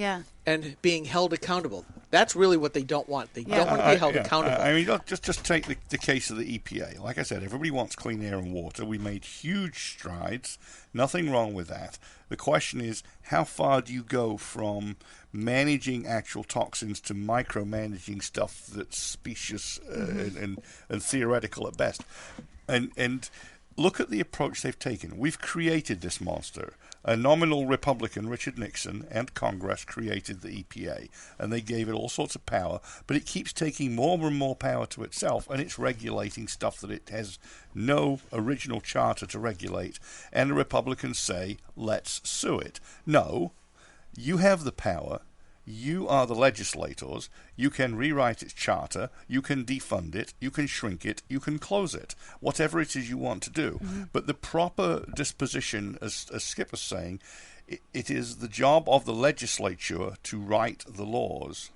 and being held accountable. That's really what they don't want. They don't want to be held accountable. I mean, just take the case of the EPA. Like I said, everybody wants clean air and water. We made huge strides. Nothing wrong with that. The question is, how far do you go from managing actual toxins to micromanaging stuff that's specious and theoretical at best? And look at the approach they've taken. We've created this monster. A nominal Republican, Richard Nixon, and Congress created the EPA, and they gave it all sorts of power, but it keeps taking more and more power to itself, and it's regulating stuff that it has no original charter to regulate, and the Republicans say, let's sue it. No, you have the power. You are the legislators. You can rewrite its charter. You can defund it. You can shrink it. You can close it. Whatever it is you want to do. But the proper disposition, as Skip was saying, it is the job of the legislature to write the laws.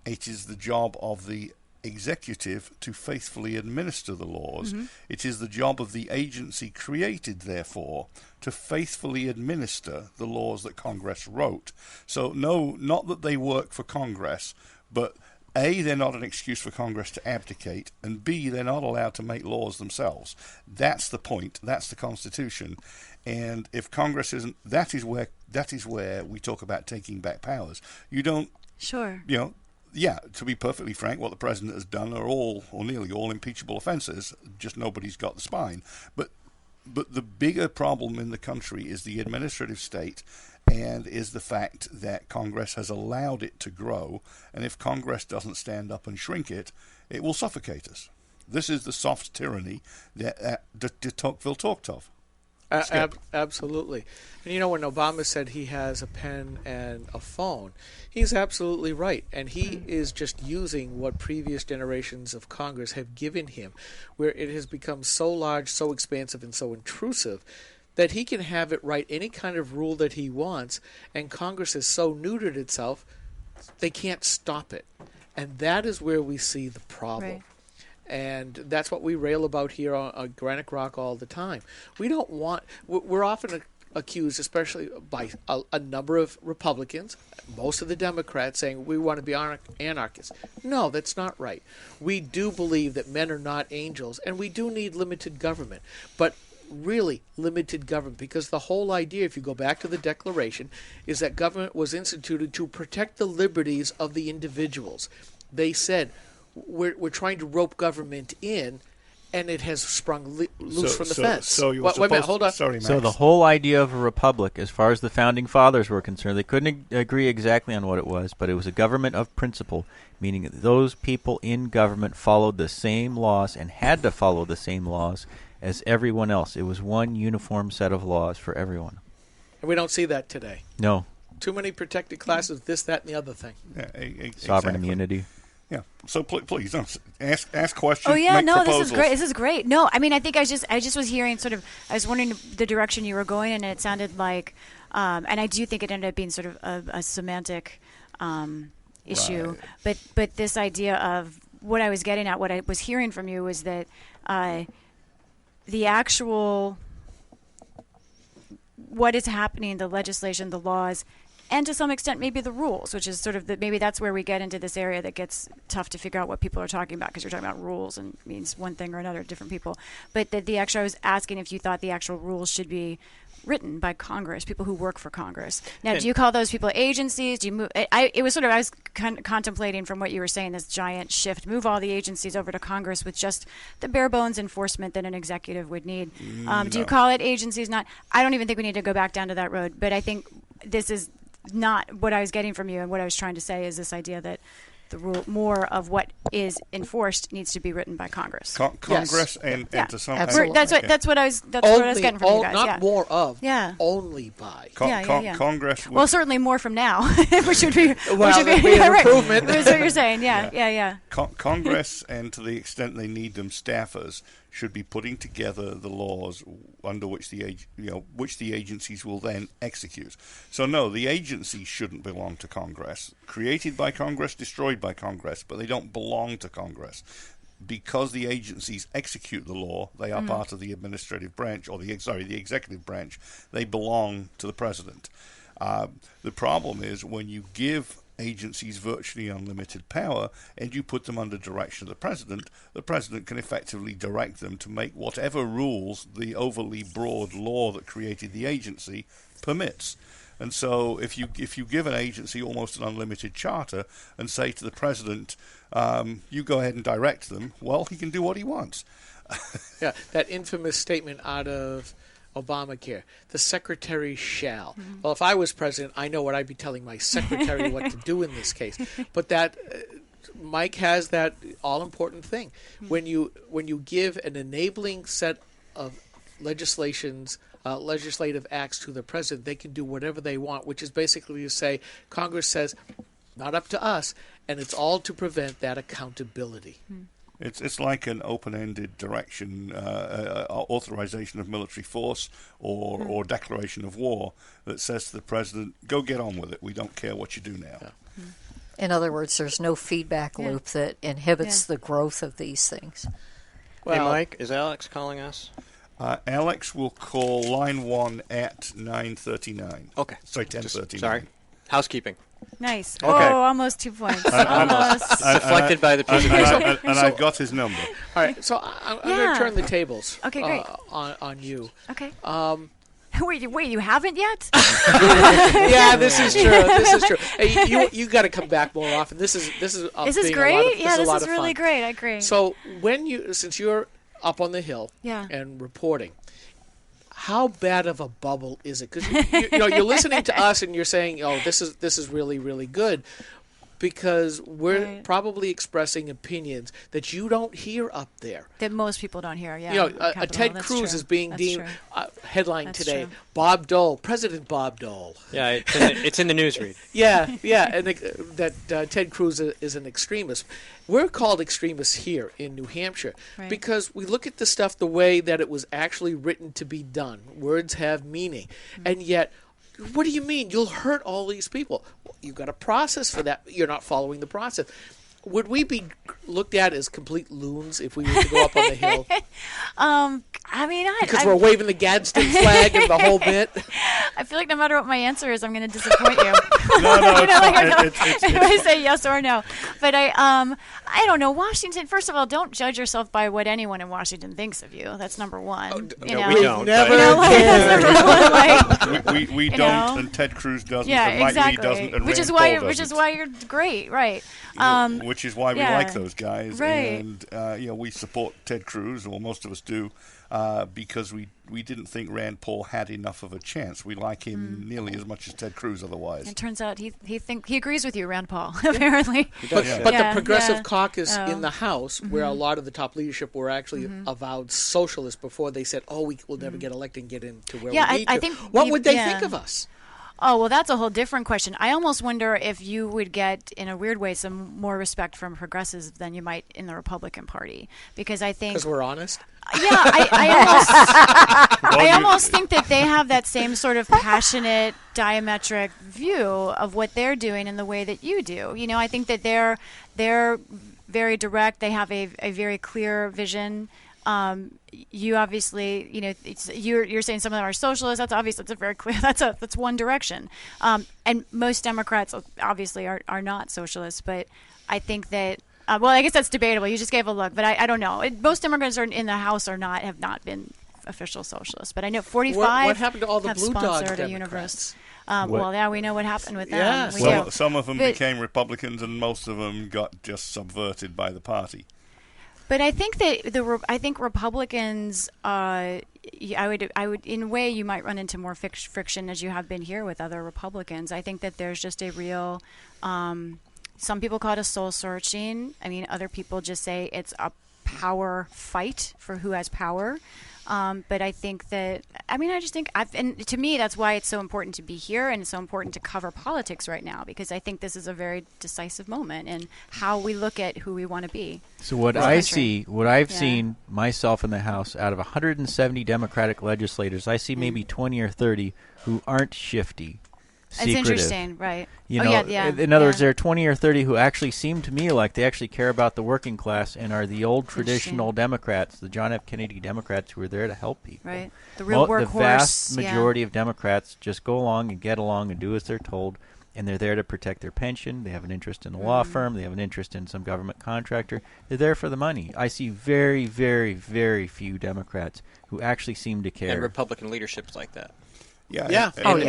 It is the job of the executive to faithfully administer the laws. It is the job of the agency created, therefore, to faithfully administer the laws that Congress wrote. So, no, not that they work for Congress, but A, they're not an excuse for Congress to abdicate, and B, they're not allowed to make laws themselves. That's the point. That's the Constitution. And if Congress isn't, that is where we talk about taking back powers. You don't, yeah, to be perfectly frank, what the president has done are all, or nearly all, impeachable offenses. Just nobody's got the spine. But the bigger problem in the country is the administrative state, and is the fact that Congress has allowed it to grow. And if Congress doesn't stand up and shrink it, it will suffocate us. This is the soft tyranny that de Tocqueville talked of. Absolutely. And when Obama said he has a pen and a phone, he's absolutely right. And he is just using what previous generations of Congress have given him, where it has become so large, so expansive, and so intrusive that he can have it write any kind of rule that he wants, and Congress has so neutered itself, they can't stop it. And that is where we see the problem. Right. And that's what we rail about here on Granite Rock all the time. We don't want... We're often accused, especially by a number of Republicans, most of the Democrats, saying we want to be anarchists. No, that's not right. We do believe that men are not angels, and we do need limited government. But really limited government, because the whole idea, if you go back to the Declaration, is that government was instituted to protect the liberties of the individuals. They said, we're trying to rope government in, and it has sprung loose from the so fence. So you're wait a minute, hold on. Sorry, Max. So the whole idea of a republic, as far as the founding fathers were concerned, they couldn't agree exactly on what it was, but it was a government of principle, meaning that those people in government followed the same laws and had to follow the same laws as everyone else. It was one uniform set of laws for everyone. And we don't see that today. No. Too many protected classes, this, that, and the other thing. Yeah, Sovereign exactly. immunity. Yeah. So please don't ask questions. Oh yeah, make no, proposals. this is great. This is great. No, I mean, I think I just was hearing sort of. I was wondering the direction you were going, and it sounded like, and I do think it ended up being sort of a semantic issue. Right. But this idea of what I was getting at, what I was hearing from you was that the actual what is happening, the legislation, the laws, and to some extent maybe the rules, which is sort of maybe that's where we get into this area that gets tough to figure out what people are talking about, because you're talking about rules and it means one thing or another to different people. But the actual, I was asking if you thought the actual rules should be written by Congress, people who work for Congress. Now, do you call those people agencies? Do you move? I was contemplating from what you were saying, this giant shift, move all the agencies over to Congress with just the bare bones enforcement that an executive would need. Do you call it agencies? Not. I don't even think we need to go back down to that road. But I think this is not what I was getting from you, and what I was trying to say is this idea that the rule, more of what is enforced, needs to be written by Congress. Congress and to some that's what I was getting from you guys. Not more of. Yeah. Only by. Congress. Well, certainly more from now, which would be an right. improvement. That's what you're saying. Yeah. Congress and to the extent they need them, staffers should be putting together the laws under which the agencies will then execute. So no, the agencies shouldn't belong to Congress. Created by Congress, destroyed by Congress, but they don't belong to Congress. Because the agencies execute the law, they are part of the administrative branch, or the executive branch. They belong to the president. The problem is when you give agencies virtually unlimited power and you put them under direction of the president can effectively direct them to make whatever rules the overly broad law that created the agency permits. And so if you give an agency almost an unlimited charter and say to the president, you go ahead and direct them, well, he can do what he wants. Yeah, that infamous statement out of Obamacare, the secretary shall. Mm-hmm. Well, if I was president, I know what I'd be telling my secretary what to do in this case. But that Mike has that all-important thing. Mm-hmm. When you give an enabling set of legislative acts to the president, they can do whatever they want, which is basically to say Congress says, not up to us, and it's all to prevent that accountability. Mm-hmm. It's like an open-ended direction, authorization of military force or declaration of war that says to the president, go get on with it. We don't care what you do now. Yeah. In other words, there's no feedback loop that inhibits the growth of these things. Well, hey, Mike, is Alex calling us? Alex will call line 1 at 9:39. Okay. Sorry, 10:39. Sorry. Housekeeping. Nice. Okay. Oh, almost 2 points. Almost. Deflected by the PBS. And I've got his number. All right, so I'm going to turn the tables okay, great. On you. Okay. Wait, you haven't yet? Yeah, this is true. Hey, you got to come back more often. This is great. This is really great. I agree. So since you're up on the hill and reporting, how bad of a bubble is it? Because you're listening to us and you're saying, "Oh, this is really, really good," because we're probably expressing opinions that you don't hear up there. That most people don't hear. Yeah. Ted Cruz is being deemed headline That's today. True. Bob Dole, President Bob Dole. Yeah, it's in the newsread. Yeah, and that Ted Cruz is an extremist. We're called extremists here in New Hampshire because we look at the stuff the way that it was actually written to be done. Words have meaning. And yet, what do you mean? You'll hurt all these people. Well, you've got a process for that. You're not following the process. Would we be looked at as complete loons if we were to go up on the hill? Because we're waving the Gadsden flag and the whole bit. I feel like no matter what my answer is, I'm going to disappoint you. No, if I say yes or no. But I don't know. Washington. First of all, don't judge yourself by what anyone in Washington thinks of you. That's number one. We don't. That's number one. We don't, and Ted Cruz doesn't, yeah, and Mike exactly. Lee doesn't, and which Rand is Paul why doesn't. you're great, right? which is why we like those guys. Right. And we support Ted Cruz, or most of us do, because we didn't think Rand Paul had enough of a chance. We like him nearly as much as Ted Cruz otherwise. It turns out he agrees with you, Rand Paul, apparently. But the Progressive Caucus in the House, where a lot of the top leadership were actually avowed socialists before they said, we will never get elected and get into where we need to. I think what would they think of us? Oh, well, that's a whole different question. I almost wonder if you would get, in a weird way, some more respect from progressives than you might in the Republican Party. Because I think... Because we're honest? Yeah, I almost think that they have that same sort of passionate, diametric view of what they're doing in the way that you do. I think that they're very direct. They have a very clear vision. You obviously, you're saying some of them are socialists. That's obvious. That's a very clear. That's one direction. And most Democrats obviously are not socialists. But I think that I guess that's debatable. You just gave a look, but I don't know. Most Democrats in the House have not been official socialists. But I know 45. What happened to all the have Blue Dog sponsored a Democrats? We know what happened with them. Yes. Some of them became Republicans, and most of them got just subverted by the party. But I think that I think Republicans, I would in a way you might run into more friction as you have been here with other Republicans. I think that there's just a real, some people call it a soul searching. I mean, other people just say it's a power fight for who has power. But I think that, I just think, and to me, that's why it's so important to be here and it's so important to cover politics right now, because I think this is a very decisive moment in how we look at who we want to be. So what I've seen myself in the House, out of 170 Democratic legislators, I see maybe 20 or 30 who aren't shifty. It's interesting, right? In other words, there are 20 or 30 who actually seem to me like they actually care about the working class and are the old traditional Democrats, the John F. Kennedy Democrats who are there to help people. Right. The real workhorse. The vast majority of Democrats just go along and get along and do as they're told, and they're there to protect their pension. They have an interest in a law firm. They have an interest in some government contractor. They're there for the money. I see very, very, very few Democrats who actually seem to care. And Republican leadership's like that. Yeah. In the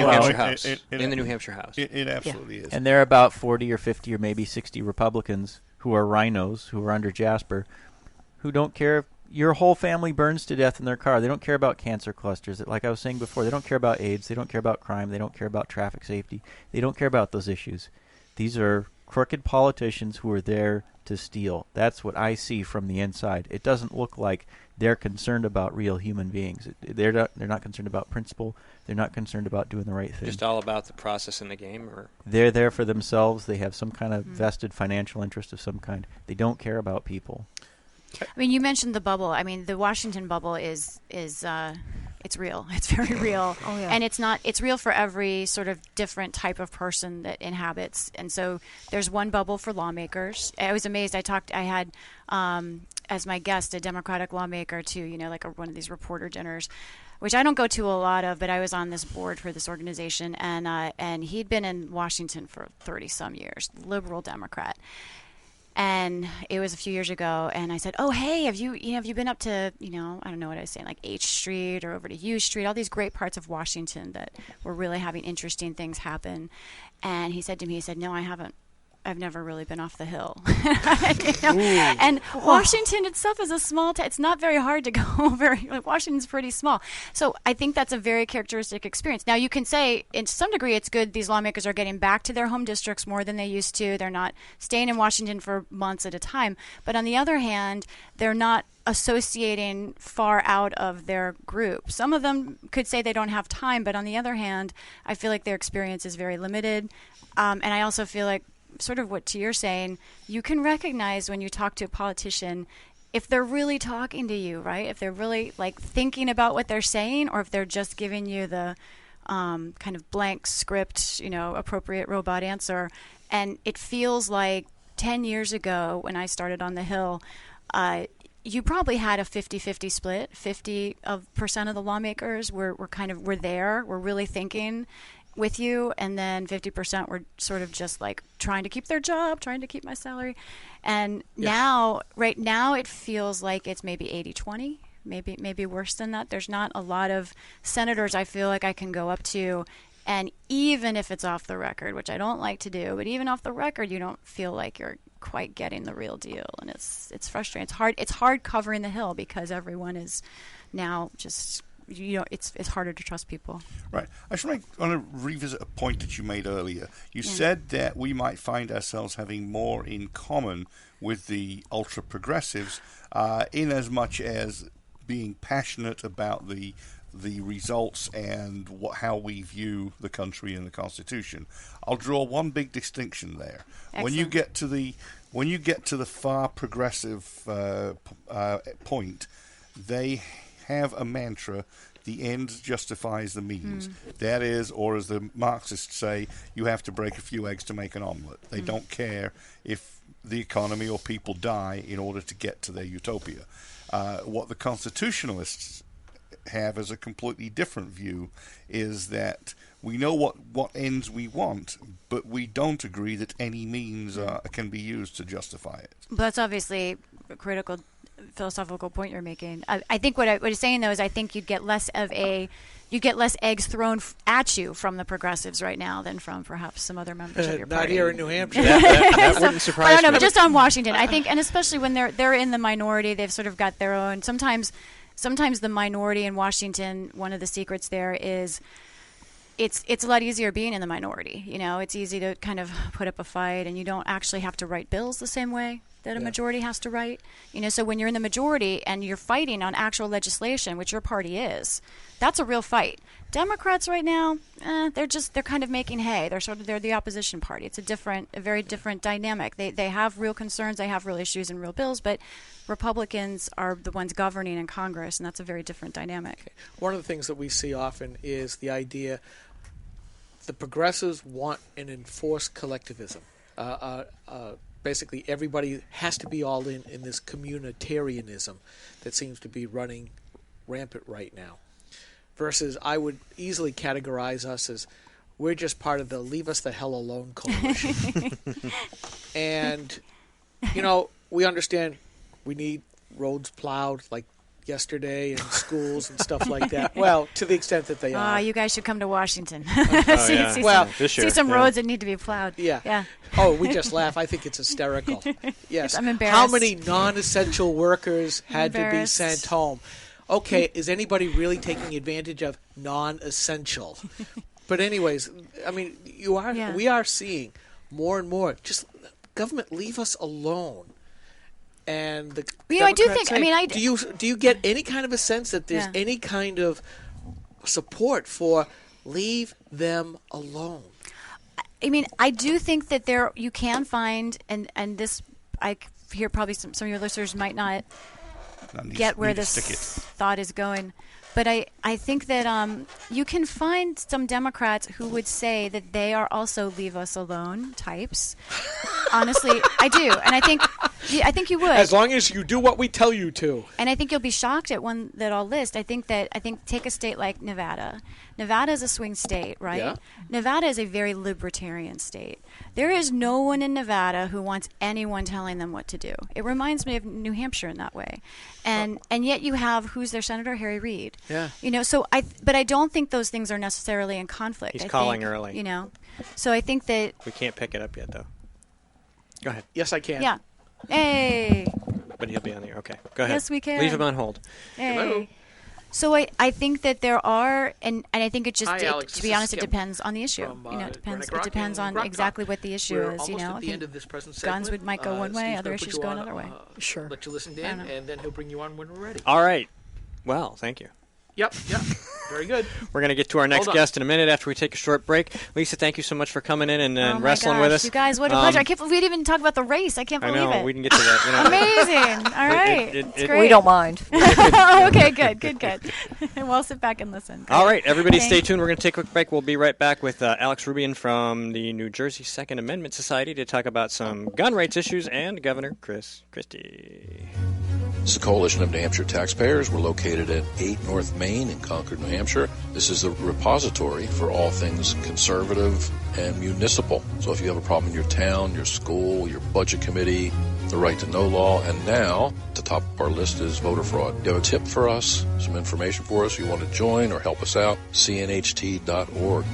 New Hampshire House. It absolutely is. And there are about 40 or 50 or maybe 60 Republicans who are rhinos, who are under Jasper, who don't care if your whole family burns to death in their car. They don't care about cancer clusters. Like I was saying before, they don't care about AIDS. They don't care about crime. They don't care about traffic safety. They don't care about those issues. These are crooked politicians who are there to steal. That's what I see from the inside. It doesn't look like they're concerned about real human beings. They're not concerned about principle. They're not concerned about doing the right thing. Just all about the process in the game, or they're there for themselves. They have some kind of vested financial interest of some kind. They don't care about people. I mean, you mentioned the bubble. I mean, the Washington bubble is it's real. It's very real. Oh, yeah. And it's real for every sort of different type of person that inhabits. And so there's one bubble for lawmakers. I was amazed. I had as my guest a Democratic lawmaker too, like one of these reporter dinners, which I don't go to a lot of, but I was on this board for this organization, and he'd been in Washington for 30-some years, liberal Democrat. And it was a few years ago, and I said, "Oh, hey, have you been up to, I don't know what I was saying, like H Street or over to U Street, all these great parts of Washington that were really having interesting things happen?" And he said to me, "No, I haven't. I've never really been off the Hill." And Washington itself is a small town. It's not very hard to go Washington's pretty small. So I think that's a very characteristic experience. Now, you can say, in some degree, it's good these lawmakers are getting back to their home districts more than they used to. They're not staying in Washington for months at a time. But on the other hand, they're not associating far out of their group. Some of them could say they don't have time, but on the other hand, I feel like their experience is very limited. And I also feel like, sort of what you're saying, you can recognize when you talk to a politician if they're really talking to you, right? If they're really thinking about what they're saying, or if they're just giving you the kind of blank script, appropriate robot answer. And it feels like 10 years ago when I started on the Hill, you probably had a 50-50 split. 50% of the lawmakers were there, were really thinking with you, and then 50% were sort of just trying to keep their job, trying to keep my salary. And right now it feels like it's maybe 80-20, maybe worse than that. There's not a lot of senators I feel like I can go up to And even if it's off the record, which I don't like to do, but even off the record, you don't feel like you're quite getting the real deal, and it's frustrating. It's hard covering the hill because everyone is now just, it's harder to trust people. Right. I want to revisit a point that you made earlier. You said that we might find ourselves having more in common with the ultra progressives, in as much as being passionate about the results and how we view the country and the Constitution. I'll draw one big distinction there. Excellent. When you get to the far progressive point, they have a mantra: the end justifies the means. That is, or as the Marxists say, you have to break a few eggs to make an omelet. They don't care if the economy or people die in order to get to their utopia. What the constitutionalists have as a completely different view is that we know what ends we want, but we don't agree that any means can be used to justify it. But that's obviously a critical philosophical point you're making. I think what I'm saying though is I think you'd get less eggs thrown at you from the progressives right now than from perhaps some other members of your party. Not here in New Hampshire. that wouldn't surprise me. I don't know, but just on Washington, I think, and especially when they're in the minority, they've sort of got their own. Sometimes the minority in Washington, one of the secrets there is it's a lot easier being in the minority. It's easy to kind of put up a fight, and you don't actually have to write bills the same way that a majority has to write. So when you're in the majority and you're fighting on actual legislation, which your party is, that's a real fight. Democrats right now, they're kind of making hay. They're the opposition party. It's a very different dynamic. They have real concerns, they have real issues and real bills, but Republicans are the ones governing in Congress, and that's a very different dynamic. Okay. One of the things that we see often is the idea the progressives want an enforced collectivism. Basically, everybody has to be all in this communitarianism that seems to be running rampant right now. Versus, I would easily categorize us as we're just part of the Leave Us the Hell Alone coalition. And, we understand we need roads plowed like yesterday and schools and stuff like that. Well, to the extent that they are. You guys should come to Washington. See some roads that need to be plowed. Yeah. Oh, we just laugh. I think it's hysterical. Yes. I'm embarrassed. How many non-essential workers had to be sent home? Okay, is anybody really taking advantage of non-essential? But anyways, I mean, we are seeing more and more. Just government, leave us alone. And the I do think. Say, do you get any kind of a sense that there's any kind of support for leave them alone? I mean, I do think that you can find, and this I hear probably some of your listeners might not get where this thought is going. But I think that you can find some Democrats who would say that they are also leave us alone types. Honestly, I do, and I think you would. As long as you do what we tell you to. And I think you'll be shocked at one that I'll list. I think take a state like Nevada. Nevada is a swing state, right? Yeah. Nevada is a very libertarian state. There is no one in Nevada who wants anyone telling them what to do. It reminds me of New Hampshire in that way. And yet you have, who's their senator? Harry Reid. Yeah. But I don't think those things are necessarily in conflict. He's calling early. So I think that we can't pick it up yet, though. Go ahead. Yes, I can. Yeah. Hey. But he'll be on the air. Okay. Go ahead. Yes, we can. Leave him on hold. Hey. Hello. So I think that there are, and I think it just, Hi, Alex, to be honest, it depends on the issue. It depends on exactly what the issue is. At the end of this present guns segment, might go one way, Steve's other gonna put issues you go on, another way. Sure. Let you listen to him, and then he'll bring you on when we're ready. All right. Well, thank you. Yep. Very good. We're going to get to our next guest in a minute after we take a short break. Lisa, thank you so much for coming in and wrestling with us. You guys, what a pleasure. I can't believe we didn't even talk about the race. I can't believe it. I know. We can get to that. Amazing. All right. It's great. We don't mind. Okay, good. We'll sit back and listen. Great. All right, everybody stay tuned. We're going to take a quick break. We'll be right back with Alex Roubian from the New Jersey Second Amendment Society to talk about some gun rights issues and Governor Chris Christie. It's a coalition of New Hampshire taxpayers. We're located at 8 North Main in Concord, New Hampshire. This is the repository for all things conservative and municipal. So if you have a problem in your town, your school, your budget committee, the right to know law, and now the top of our list is voter fraud. You have a tip for us, some information for us, you want to join or help us out, cnht.org.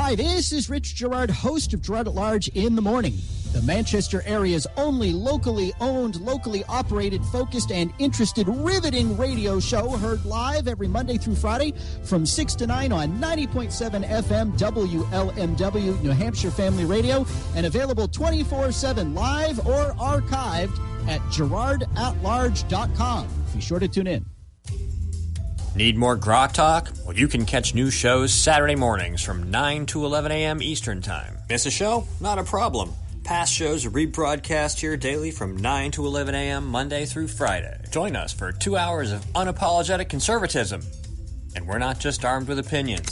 Hi, this is Rich Gerard, host of Gerard at Large in the Morning, the Manchester area's only locally owned, locally operated, focused, and interested, riveting radio show, heard live every Monday through Friday from 6 to 9 on 90.7 FM WLMW, New Hampshire Family Radio, and available 24/7 live or archived at gerardatlarge.com. Be sure to tune in. Need more Grok Talk? Well, you can catch new shows Saturday mornings from 9 to 11 a.m. Eastern Time. Miss a show? Not a problem. Past shows are rebroadcast here daily from 9 to 11 a.m. Monday through Friday. Join us for 2 hours of unapologetic conservatism. And we're not just armed with opinions.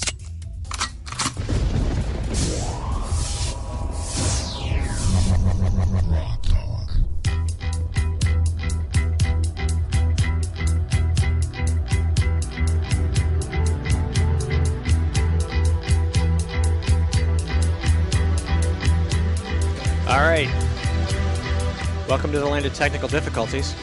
All right. Welcome to the land of technical difficulties.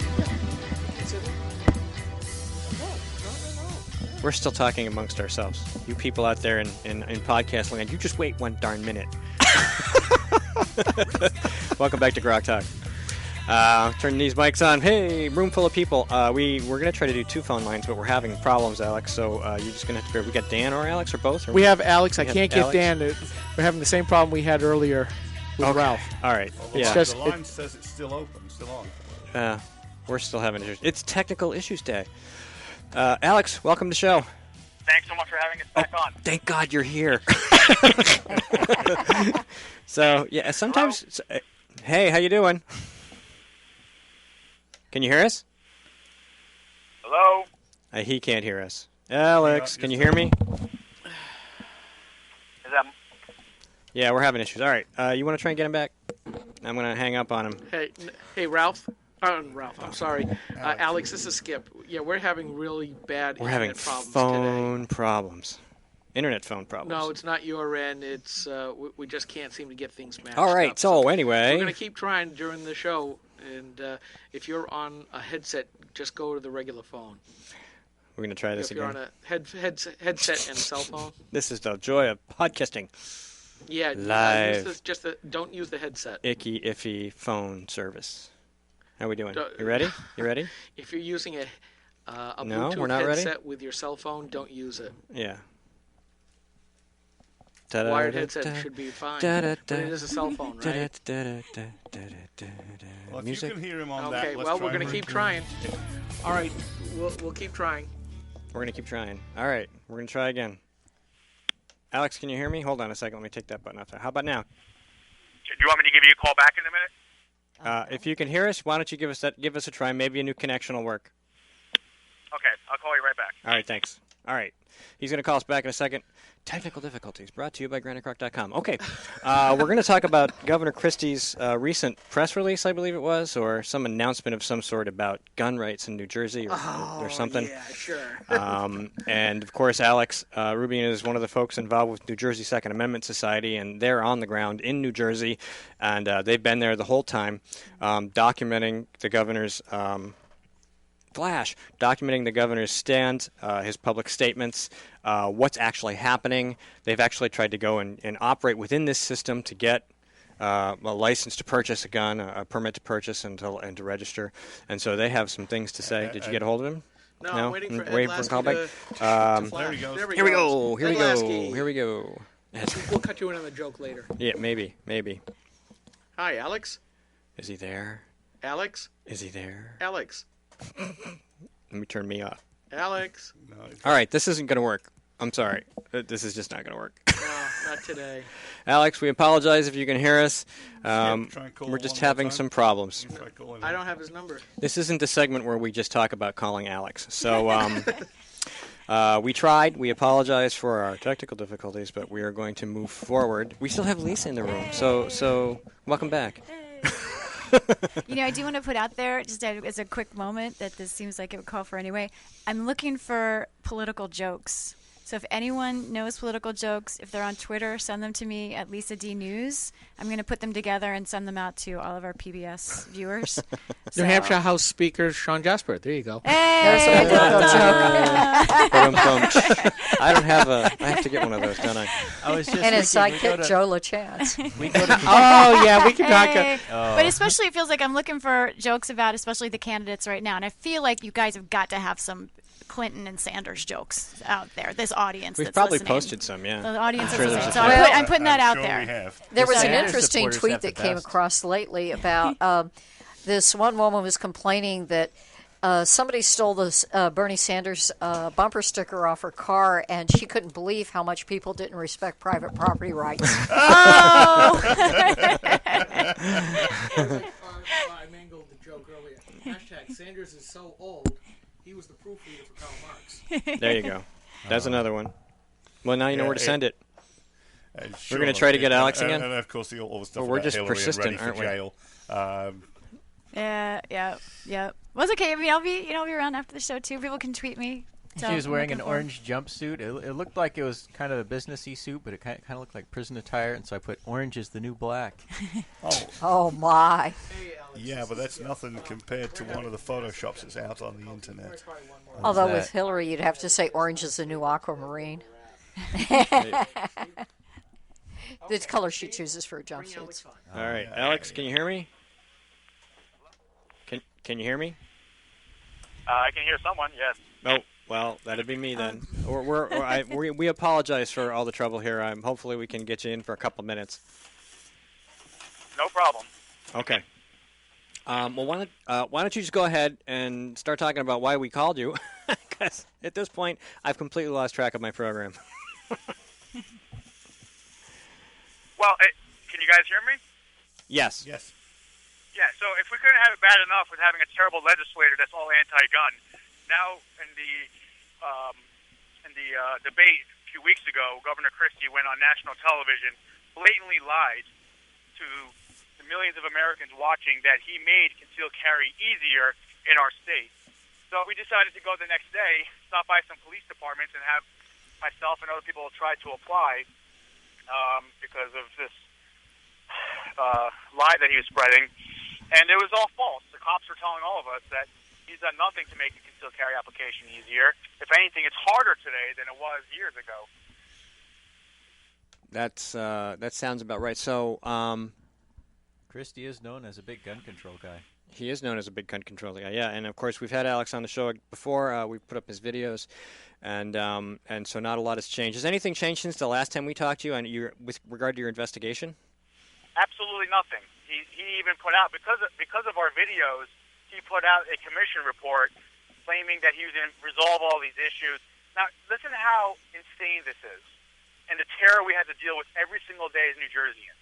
We're still talking amongst ourselves. You people out there in podcast land, you just wait one darn minute. Welcome back to Grok Talk. Turn these mics on. Hey, room full of people. We're going to try to do 2 phone lines, but we're having problems, Alex. So you're just going to have to bear. We got Dan or Alex or both? Or we have Alex. I have can't get Alex? Dan. We're having the same problem we had earlier with Ralph. All right. Well, Yeah. the line says it's still open, still on. We're still having issues. It's Technical Issues Day. Alex, welcome to the show. Thanks so much for having us back on. Thank God you're here. So, yeah, sometimes... hey, how you doing? Can you hear us? Hello? He can't hear us. Alex, can you hear me? Is that... Yeah, we're having issues. All right, you want to try and get him back? I'm going to hang up on him. Hey, Ralph. Ralph, I'm sorry. Alex, this is Skip. Yeah, we're having really bad internet problems problems. Internet phone problems. No, it's not your end. It's we just can't seem to get things matched All right, up. so anyway... We're going to keep trying during the show, and if you're on a headset, just go to the regular phone. We're going to try this if again. If you're on a headset and cell phone. This is the joy of podcasting. Yeah, live. Don't use the headset. Icky, iffy phone service. How we doing? You ready? You ready? If you're using a No, Bluetooth we're not headset ready? with your cell phone, don't use it. Yeah. Wired headset should be fine. But it is a cell phone, right? Well, if you can hear him on that, Okay, let's well, try we're going to and keep trying. All right, we'll keep trying. We're going to keep trying. All right, we're going to try again. Alex, can you hear me? Hold on a second. Let me take that button off there. How about now? Do you want me to give you a call back in a minute? If you can hear us, why don't you give us a try? Maybe a new connection will work. Okay, I'll call you right back. All right, thanks. All right. He's going to call us back in a second. Technical difficulties brought to you by GraniteCrock.com. Okay. We're going to talk about Governor Christie's recent press release, I believe it was, or some announcement of some sort about gun rights in New Jersey or something. Yeah, sure. And, of course, Alex Roubian is one of the folks involved with New Jersey Second Amendment Society, and they're on the ground in New Jersey, and they've been there the whole time documenting the governor's documenting the governor's stand, his public statements, what's actually happening. They've actually tried to go and operate within this system to get a license to purchase a gun, a permit to purchase, and to register. And so they have some things to say. Did you get a hold of him? No, I'm waiting for Ed a Lasky callback. There he goes. Here we go. Here we Ed go. Lasky. Here we go. We'll cut you in on the joke later. Yeah, maybe. Hi, Alex. Is he there? Alex. Is he there? Alex. Let me turn me off. Alex. All right, this isn't going to work. I'm sorry. This is just not going to work. No, not today. Alex, we apologize if you can hear us. Try and call We're him just one more having time. some problems. I don't have his number. This isn't the segment where we just talk about calling Alex. So we tried. We apologize for our technical difficulties, but we are going to move forward. We still have Lisa in the room, so welcome back. I do want to put out there, just as a quick moment, that this seems like it would call for anyway. I'm looking for political jokes So if anyone knows political jokes, if they're on Twitter, send them to me at Lisa D News. I'm going to put them together and send them out to all of our PBS viewers. New Hampshire House Speaker Sean Jasper. There you go. Hey! I don't have I have to get one of those, don't I? I was just and his thinking, sidekick, Joe LaChance. Oh, yeah, we can talk. But especially, it feels like I'm looking for jokes about especially the candidates right now. And I feel like you guys have got to have some Clinton and Sanders jokes out there. This audience We've that's probably listening. posted some, yeah. The audience I'm sure is there's listening. a So few. I'm putting that out sure there. we have. There was an Sanders interesting supporters tweet have the that came best. across lately about this one woman was complaining that somebody stole this Bernie Sanders bumper sticker off her car, and she couldn't believe how much people didn't respect private property rights. Oh! I mangled the joke earlier. Hashtag Sanders is so old, he was the proofreader for Karl Marx. There you go. That's another one. Well, now you know where to send it. Sure, We're going to try to get Alex again? And of course, all the stuff Well, we're about just Hillary persistent, and ready for aren't we? jail. Yeah. Well, it's okay. I mean, I'll be around after the show too. People can tweet me. So She was I'm wearing looking an forward. orange jumpsuit. It looked like it was kind of a businessy suit, but it kind of looked like prison attire, and so I put orange is the new black. Oh, my. Yeah, but that's nothing compared to one of the photoshops that's out on the internet. Although with Hillary, you'd have to say orange is the new aquamarine. The color she chooses for her jumpsuits. All right. Alex, can you hear me? Can you hear me? I can hear someone, yes. Oh, well, that'd be me then. We apologize for all the trouble here. Hopefully we can get you in for a couple minutes. No problem. Okay. Well, why don't you just go ahead and start talking about why we called you? Because at this point, I've completely lost track of my program. Well, can you guys hear me? Yes. Yes. Yeah, so if we couldn't have it bad enough with having a terrible legislator that's all anti-gun, now in the debate a few weeks ago, Governor Christie went on national television, blatantly lied to the millions of Americans watching that he made concealed carry easier in our state. So we decided to go the next day, stop by some police departments, and have myself and other people try to apply because of this lie that he was spreading. And it was all false. The cops were telling all of us that he's done nothing to make the concealed carry application easier. If anything, it's harder today than it was years ago. That sounds about right. So, Christie is known as a big gun control guy. He is known as a big gun control guy, yeah. And of course, we've had Alex on the show before. We've put up his videos, and so not a lot has changed. Has anything changed since the last time we talked to you with regard to your investigation? Absolutely nothing. He even put out, because of our videos, he put out a commission report claiming that he was going to resolve all these issues. Now, listen to how insane this is, and the terror we had to deal with every single day as New Jerseyans.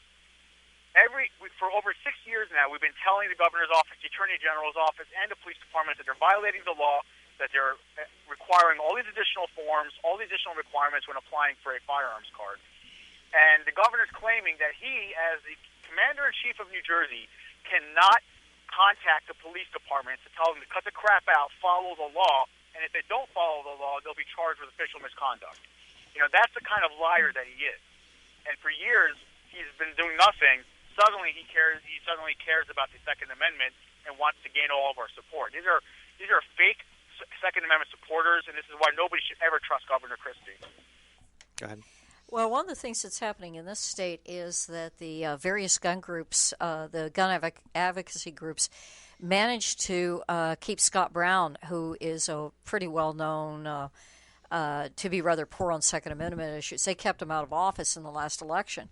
For over 6 years now, we've been telling the governor's office, the attorney general's office, and the police department that they're violating the law, that they're requiring all these additional forms, all these additional requirements when applying for a firearms card. And the governor's claiming that he, as the commander-in-chief of New Jersey, cannot contact the police department to tell them to cut the crap out, follow the law, and if they don't follow the law, they'll be charged with official misconduct. That's the kind of liar that he is. And for years, he's been doing nothing. Suddenly, he suddenly cares about the Second Amendment and wants to gain all of our support. These are fake Second Amendment supporters, and this is why nobody should ever trust Governor Christie. Go ahead. Well, one of the things that's happening in this state is that the various gun groups, the gun advocacy groups, managed to keep Scott Brown, who is a pretty well-known to be rather poor on Second Amendment issues. They kept him out of office in the last election.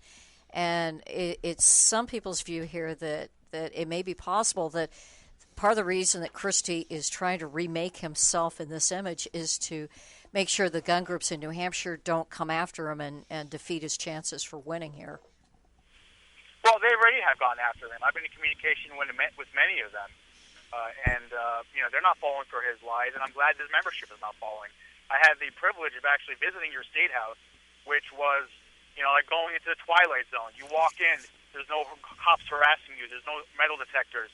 And it's some people's view here that it may be possible that part of the reason that Christie is trying to remake himself in this image is to make sure the gun groups in New Hampshire don't come after him and defeat his chances for winning here. Well, they already have gone after him. I've been in communication with many of them, and they're not falling for his lies, and I'm glad his membership is not falling. I had the privilege of actually visiting your state house, which was, like going into the Twilight Zone. You walk in, there's no cops harassing you, there's no metal detectors.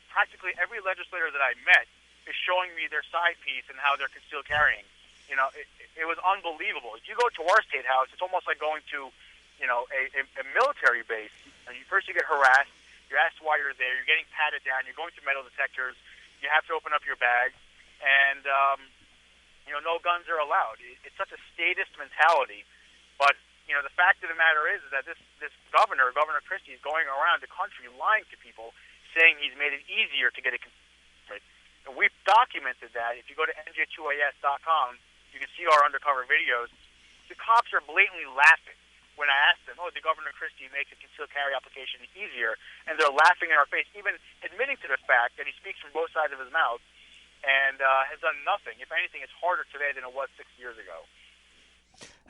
Practically every legislator that I met is showing me their side piece and how they're concealed carrying. it was unbelievable. If you go to our state house, it's almost like going to, a military base. And first you get harassed. You're asked why you're there. You're getting patted down. You're going through metal detectors. You have to open up your bag. And, no guns are allowed. It's such a statist mentality. But, the fact of the matter is that this Governor Christie, is going around the country lying to people, saying he's made it easier to get a conviction. And we've documented that. If you go to NJ2AS.com, you can see our undercover videos. The cops are blatantly laughing when I ask them, did Governor Christie make a concealed carry application easier? And they're laughing in our face, even admitting to the fact that he speaks from both sides of his mouth and has done nothing. If anything, it's harder today than it was 6 years ago.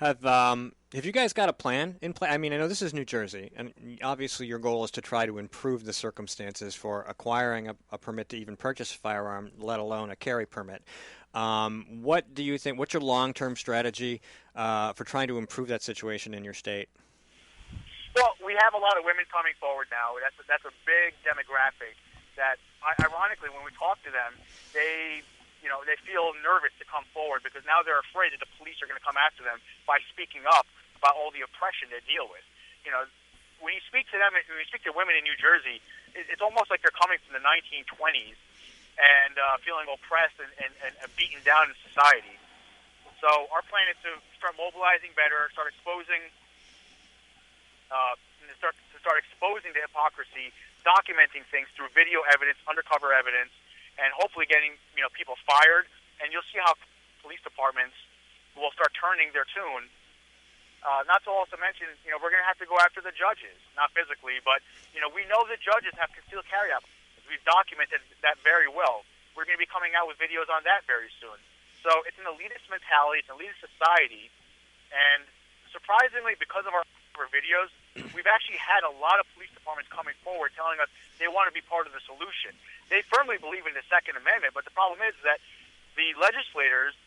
Have you guys got a plan in place? I mean, I know this is New Jersey, and obviously your goal is to try to improve the circumstances for acquiring a permit to even purchase a firearm, let alone a carry permit. What do you think? What's your long-term strategy for trying to improve that situation in your state? Well, we have a lot of women coming forward now. That's a big demographic that, ironically, when we talk to them, they feel nervous to come forward because now they're afraid that the police are going to come after them by speaking up about all the oppression they deal with. When you speak to them, when you speak to women in New Jersey, it's almost like they're coming from the 1920s and feeling oppressed and beaten down in society. So our plan is to start mobilizing better, start exposing the hypocrisy, documenting things through video evidence, undercover evidence, and hopefully getting people fired. And you'll see how police departments will start turning their tune. Not to also mention, we're going to have to go after the judges, not physically, but we know the judges have concealed carry applications. We've documented that very well. We're going to be coming out with videos on that very soon. So it's an elitist mentality, it's an elitist society, and surprisingly, because of our videos, we've actually had a lot of police departments coming forward telling us they want to be part of the solution. They firmly believe in the Second Amendment, but the problem is that the legislators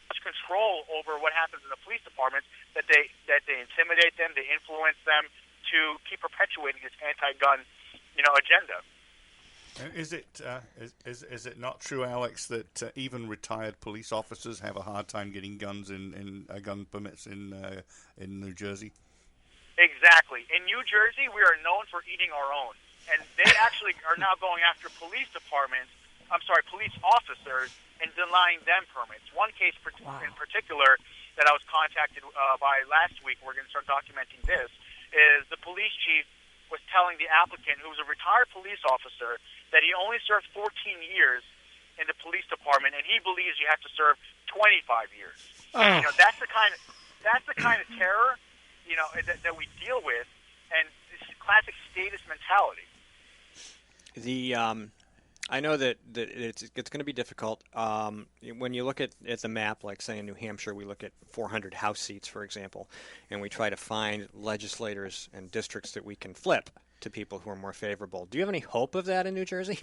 have such control over what happens in the police departments that they intimidate them, they influence them to keep perpetuating this anti-gun, agenda. Is it not true, Alex, that even retired police officers have a hard time getting guns in gun permits in New Jersey? Exactly. In New Jersey, we are known for eating our own, and they actually are now going after police officers, and denying them permits. One case in particular that I was contacted by last week, we're going to start documenting this, is the police chief was telling the applicant, who was a retired police officer, that he only served 14 years in the police department, and he believes you have to serve 25 years. That's the kind of terror, that we deal with, and this classic statist mentality. I know that it's going to be difficult. When you look at the map, like say in New Hampshire, we look at 400 House seats, for example, and we try to find legislators and districts that we can flip to people who are more favorable. Do you have any hope of that in New Jersey?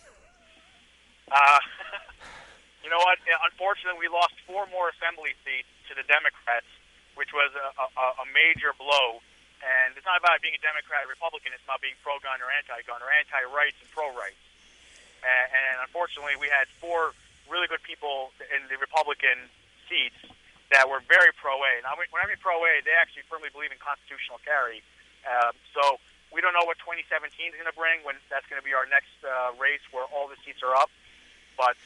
You know what? Unfortunately, we lost 4 more assembly seats to the Democrats, which was a major blow. And it's not about being a Democrat or Republican. It's about being pro-gun or anti-gun or anti-rights and pro-rights. And unfortunately, we had 4 really good people in the Republican seats that were very pro-A. Now, when I mean pro-A, they actually firmly believe in constitutional carry. So we don't know what 2017 is going to bring, when that's going to be our next race where all the seats are up. But,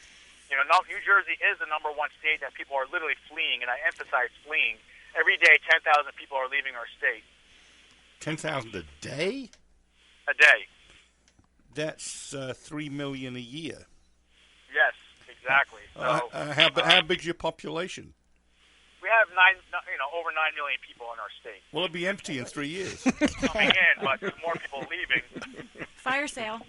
New Jersey is the #1 state that people are literally fleeing, and I emphasize fleeing. Every day, 10,000 people are leaving our state. 10,000 a day? A day. That's 3 million a year. Yes, exactly. So, how big's your population? We have over 9 million people in our state. Well, it'll be empty in 3 years. Coming in, but more people leaving. Fire sale.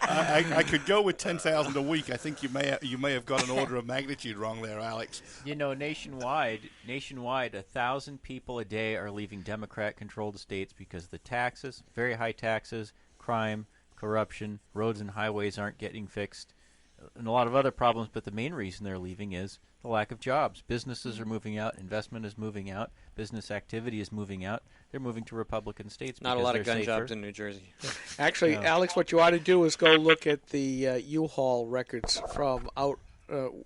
I could go with 10,000 a week. I think you may have got an order of magnitude wrong there, Alex. Nationwide, 1,000 people a day are leaving Democrat-controlled states because of the taxes, very high taxes, crime, corruption, roads and highways aren't getting fixed, and a lot of other problems. But the main reason they're leaving is the lack of jobs. Businesses are moving out, investment is moving out, business activity is moving out. They're moving to Republican states. Not a lot of gun safer. jobs in New Jersey. Actually, Alex, what you ought to do is go look at the U-Haul records from out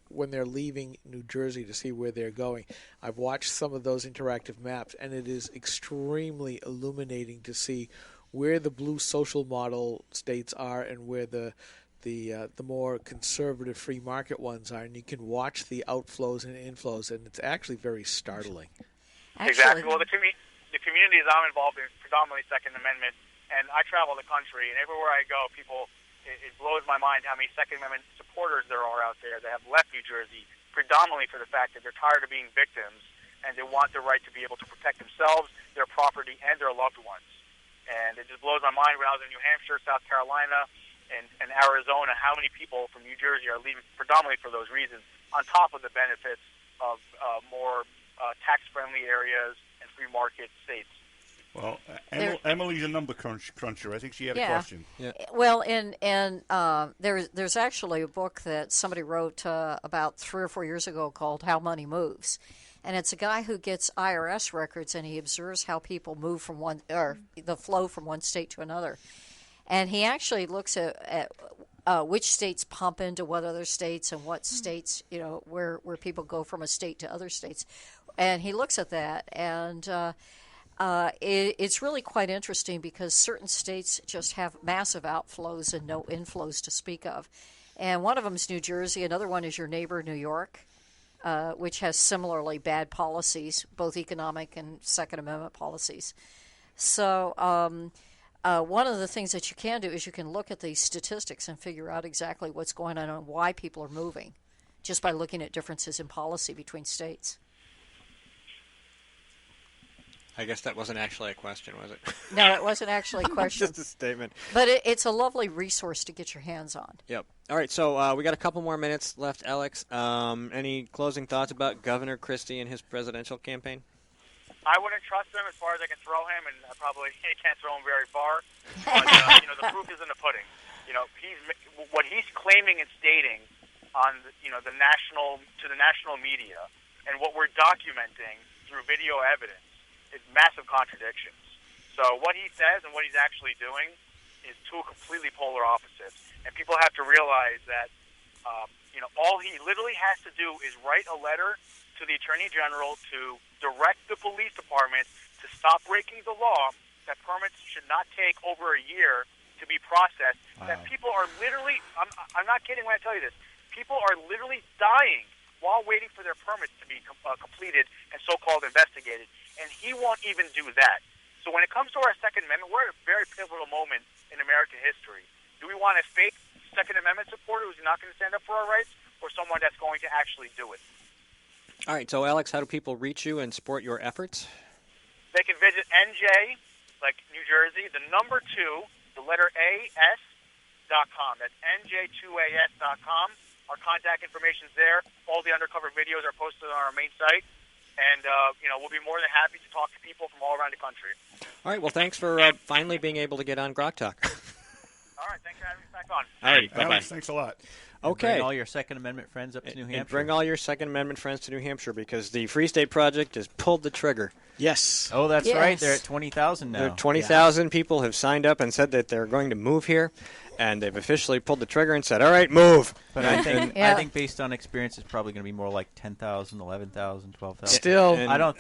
when they're leaving New Jersey to see where they're going. I've watched some of those interactive maps, and it is extremely illuminating to see where the blue social model states are and where the more conservative free market ones are, and you can watch the outflows and inflows, and it's actually very startling. Exactly. Well, the communities I'm involved in predominantly Second Amendment, and I travel the country, and everywhere I go, it blows my mind how many Second Amendment supporters there are out there that have left New Jersey predominantly for the fact that they're tired of being victims and they want the right to be able to protect themselves, their property, and their loved ones. And it just blows my mind when I was in New Hampshire, South Carolina, and Arizona, how many people from New Jersey are leaving predominantly for those reasons, on top of the benefits of more tax-friendly areas and free market states. Well, Emily's a number cruncher. I think she had a question. Yeah. Well, and there's actually a book that somebody wrote about 3 or 4 years ago called How Money Moves. And it's a guy who gets IRS records, and he observes how people move from the flow from one state to another. And he actually looks at which states pump into what other states and what states, where people go from a state to other states. And he looks at that, and it's really quite interesting because certain states just have massive outflows and no inflows to speak of. And one of them is New Jersey. Another one is your neighbor, New York, which has similarly bad policies, both economic and Second Amendment policies. So one of the things that you can do is you can look at these statistics and figure out exactly what's going on and why people are moving, just by looking at differences in policy between states. I guess that wasn't actually a question, was it? No, it wasn't actually a question. Just a statement. But it's a lovely resource to get your hands on. Yep. All right, so we got a couple more minutes left, Alex. Any closing thoughts about Governor Christie and his presidential campaign? I wouldn't trust him as far as I can throw him, and I probably can't throw him very far. But the proof is in the pudding. What he's claiming and stating on the national media, and what we're documenting through video evidence, is massive contradictions. So what he says and what he's actually doing is two completely polar opposites. And people have to realize that all he literally has to do is write a letter to the Attorney General to direct the police department to stop breaking the law, that permits should not take over a year to be processed, that people are literally, I'm not kidding when I tell you this, people are literally dying while waiting for their permits to be completed and so-called investigated. And he won't even do that. So when it comes to our Second Amendment, we're at a very pivotal moment in American history. Do we want a fake Second Amendment supporter who's not going to stand up for our rights, or someone that's going to actually do it? All right, so Alex, how do people reach you and support your efforts? They can visit NJ, like New Jersey, the number 2, the letter AS.com. That's NJ2AS.com. Our contact information is there. All the undercover videos are posted on our main site. And, we'll be more than happy to talk to people from all around the country. All right, well, thanks for finally being able to get on Grok Talk. All right, thanks for having me back on. All right, bye-bye. Alex, thanks a lot. Okay. Bring all your Second Amendment friends up to New Hampshire. And bring all your Second Amendment friends to New Hampshire because the Free State Project has pulled the trigger. Yes. Oh, that's right. They're at 20,000 now. 20,000 people have signed up and said that they're going to move here, and they've officially pulled the trigger and said, all right, move. But I think based on experience, it's probably going to be more like 10,000, 11,000, 12,000. Still. I don't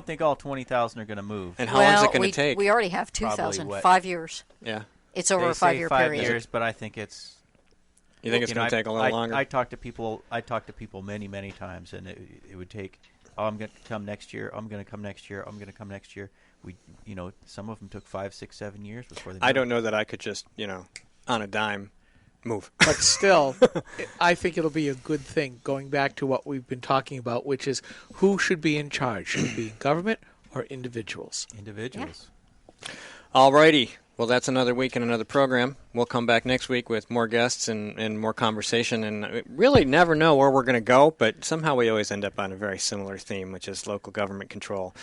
think all 20,000 are going to move. And how long is it going to take? We already have 2,000, 5 years. Yeah. It's over a 5-year 5 period. years, but I think it's... You think it's going to take a little longer? I talk to people many, many times, and it would take... Oh, I'm going to come next year. I'm going to come next year. I'm going to come next year. Some of them took 5, 6, 7 years before they moved. I don't know that I could just, on a dime, move. But still, I think it'll be a good thing, going back to what we've been talking about, which is who should be in charge? Should it be government or individuals? Individuals. Yeah. All righty. Well, that's another week and another program. We'll come back next week with more guests and more conversation. And we really never know where we're going to go, but somehow we always end up on a very similar theme, which is local government control,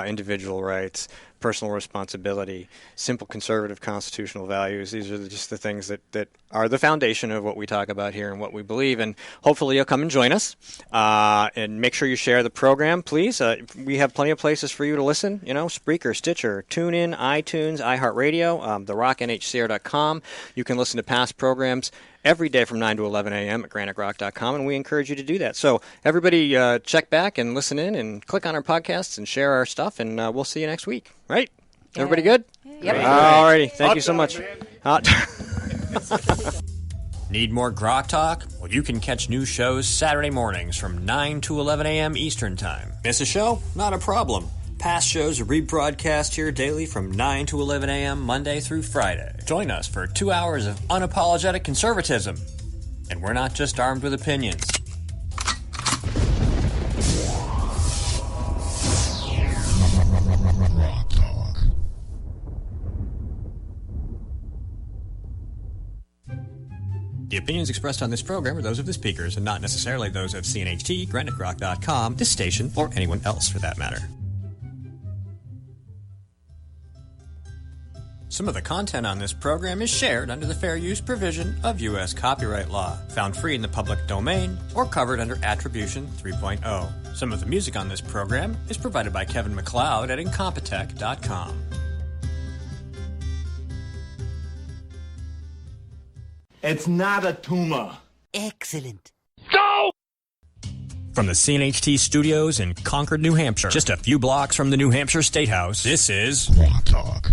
individual rights, personal responsibility, simple conservative constitutional values. These are just the things that are the foundation of what we talk about here and what we believe. And hopefully you'll come and join us. And make sure you share the program, please. We have plenty of places for you to listen. Spreaker, Stitcher, TuneIn, iTunes, iHeartRadio, therocknhcr.com. You can listen to past programs every day from 9 to 11 a.m. at graniterock.com, and we encourage you to do that. So everybody check back and listen in and click on our podcasts and share our stuff, and we'll see you next week. Right? Yeah. Everybody good? Yep. All righty. Thank you so much. Need more Grok Talk? Well, you can catch new shows Saturday mornings from 9 to 11 a.m. Eastern Time. Miss a show? Not a problem. Past shows are rebroadcast here daily from 9 to 11 a.m. Monday through Friday. Join us for 2 hours of unapologetic conservatism. And we're not just armed with opinions. The opinions expressed on this program are those of the speakers and not necessarily those of CNHT, GraniteRock.com, this station, or anyone else for that matter. Some of the content on this program is shared under the fair use provision of U.S. copyright law, found free in the public domain, or covered under Attribution 3.0. Some of the music on this program is provided by Kevin MacLeod at Incompetech.com. It's not a tumor. Excellent. Go! From the CNHT studios in Concord, New Hampshire, just a few blocks from the New Hampshire State House, this is Grok Talk.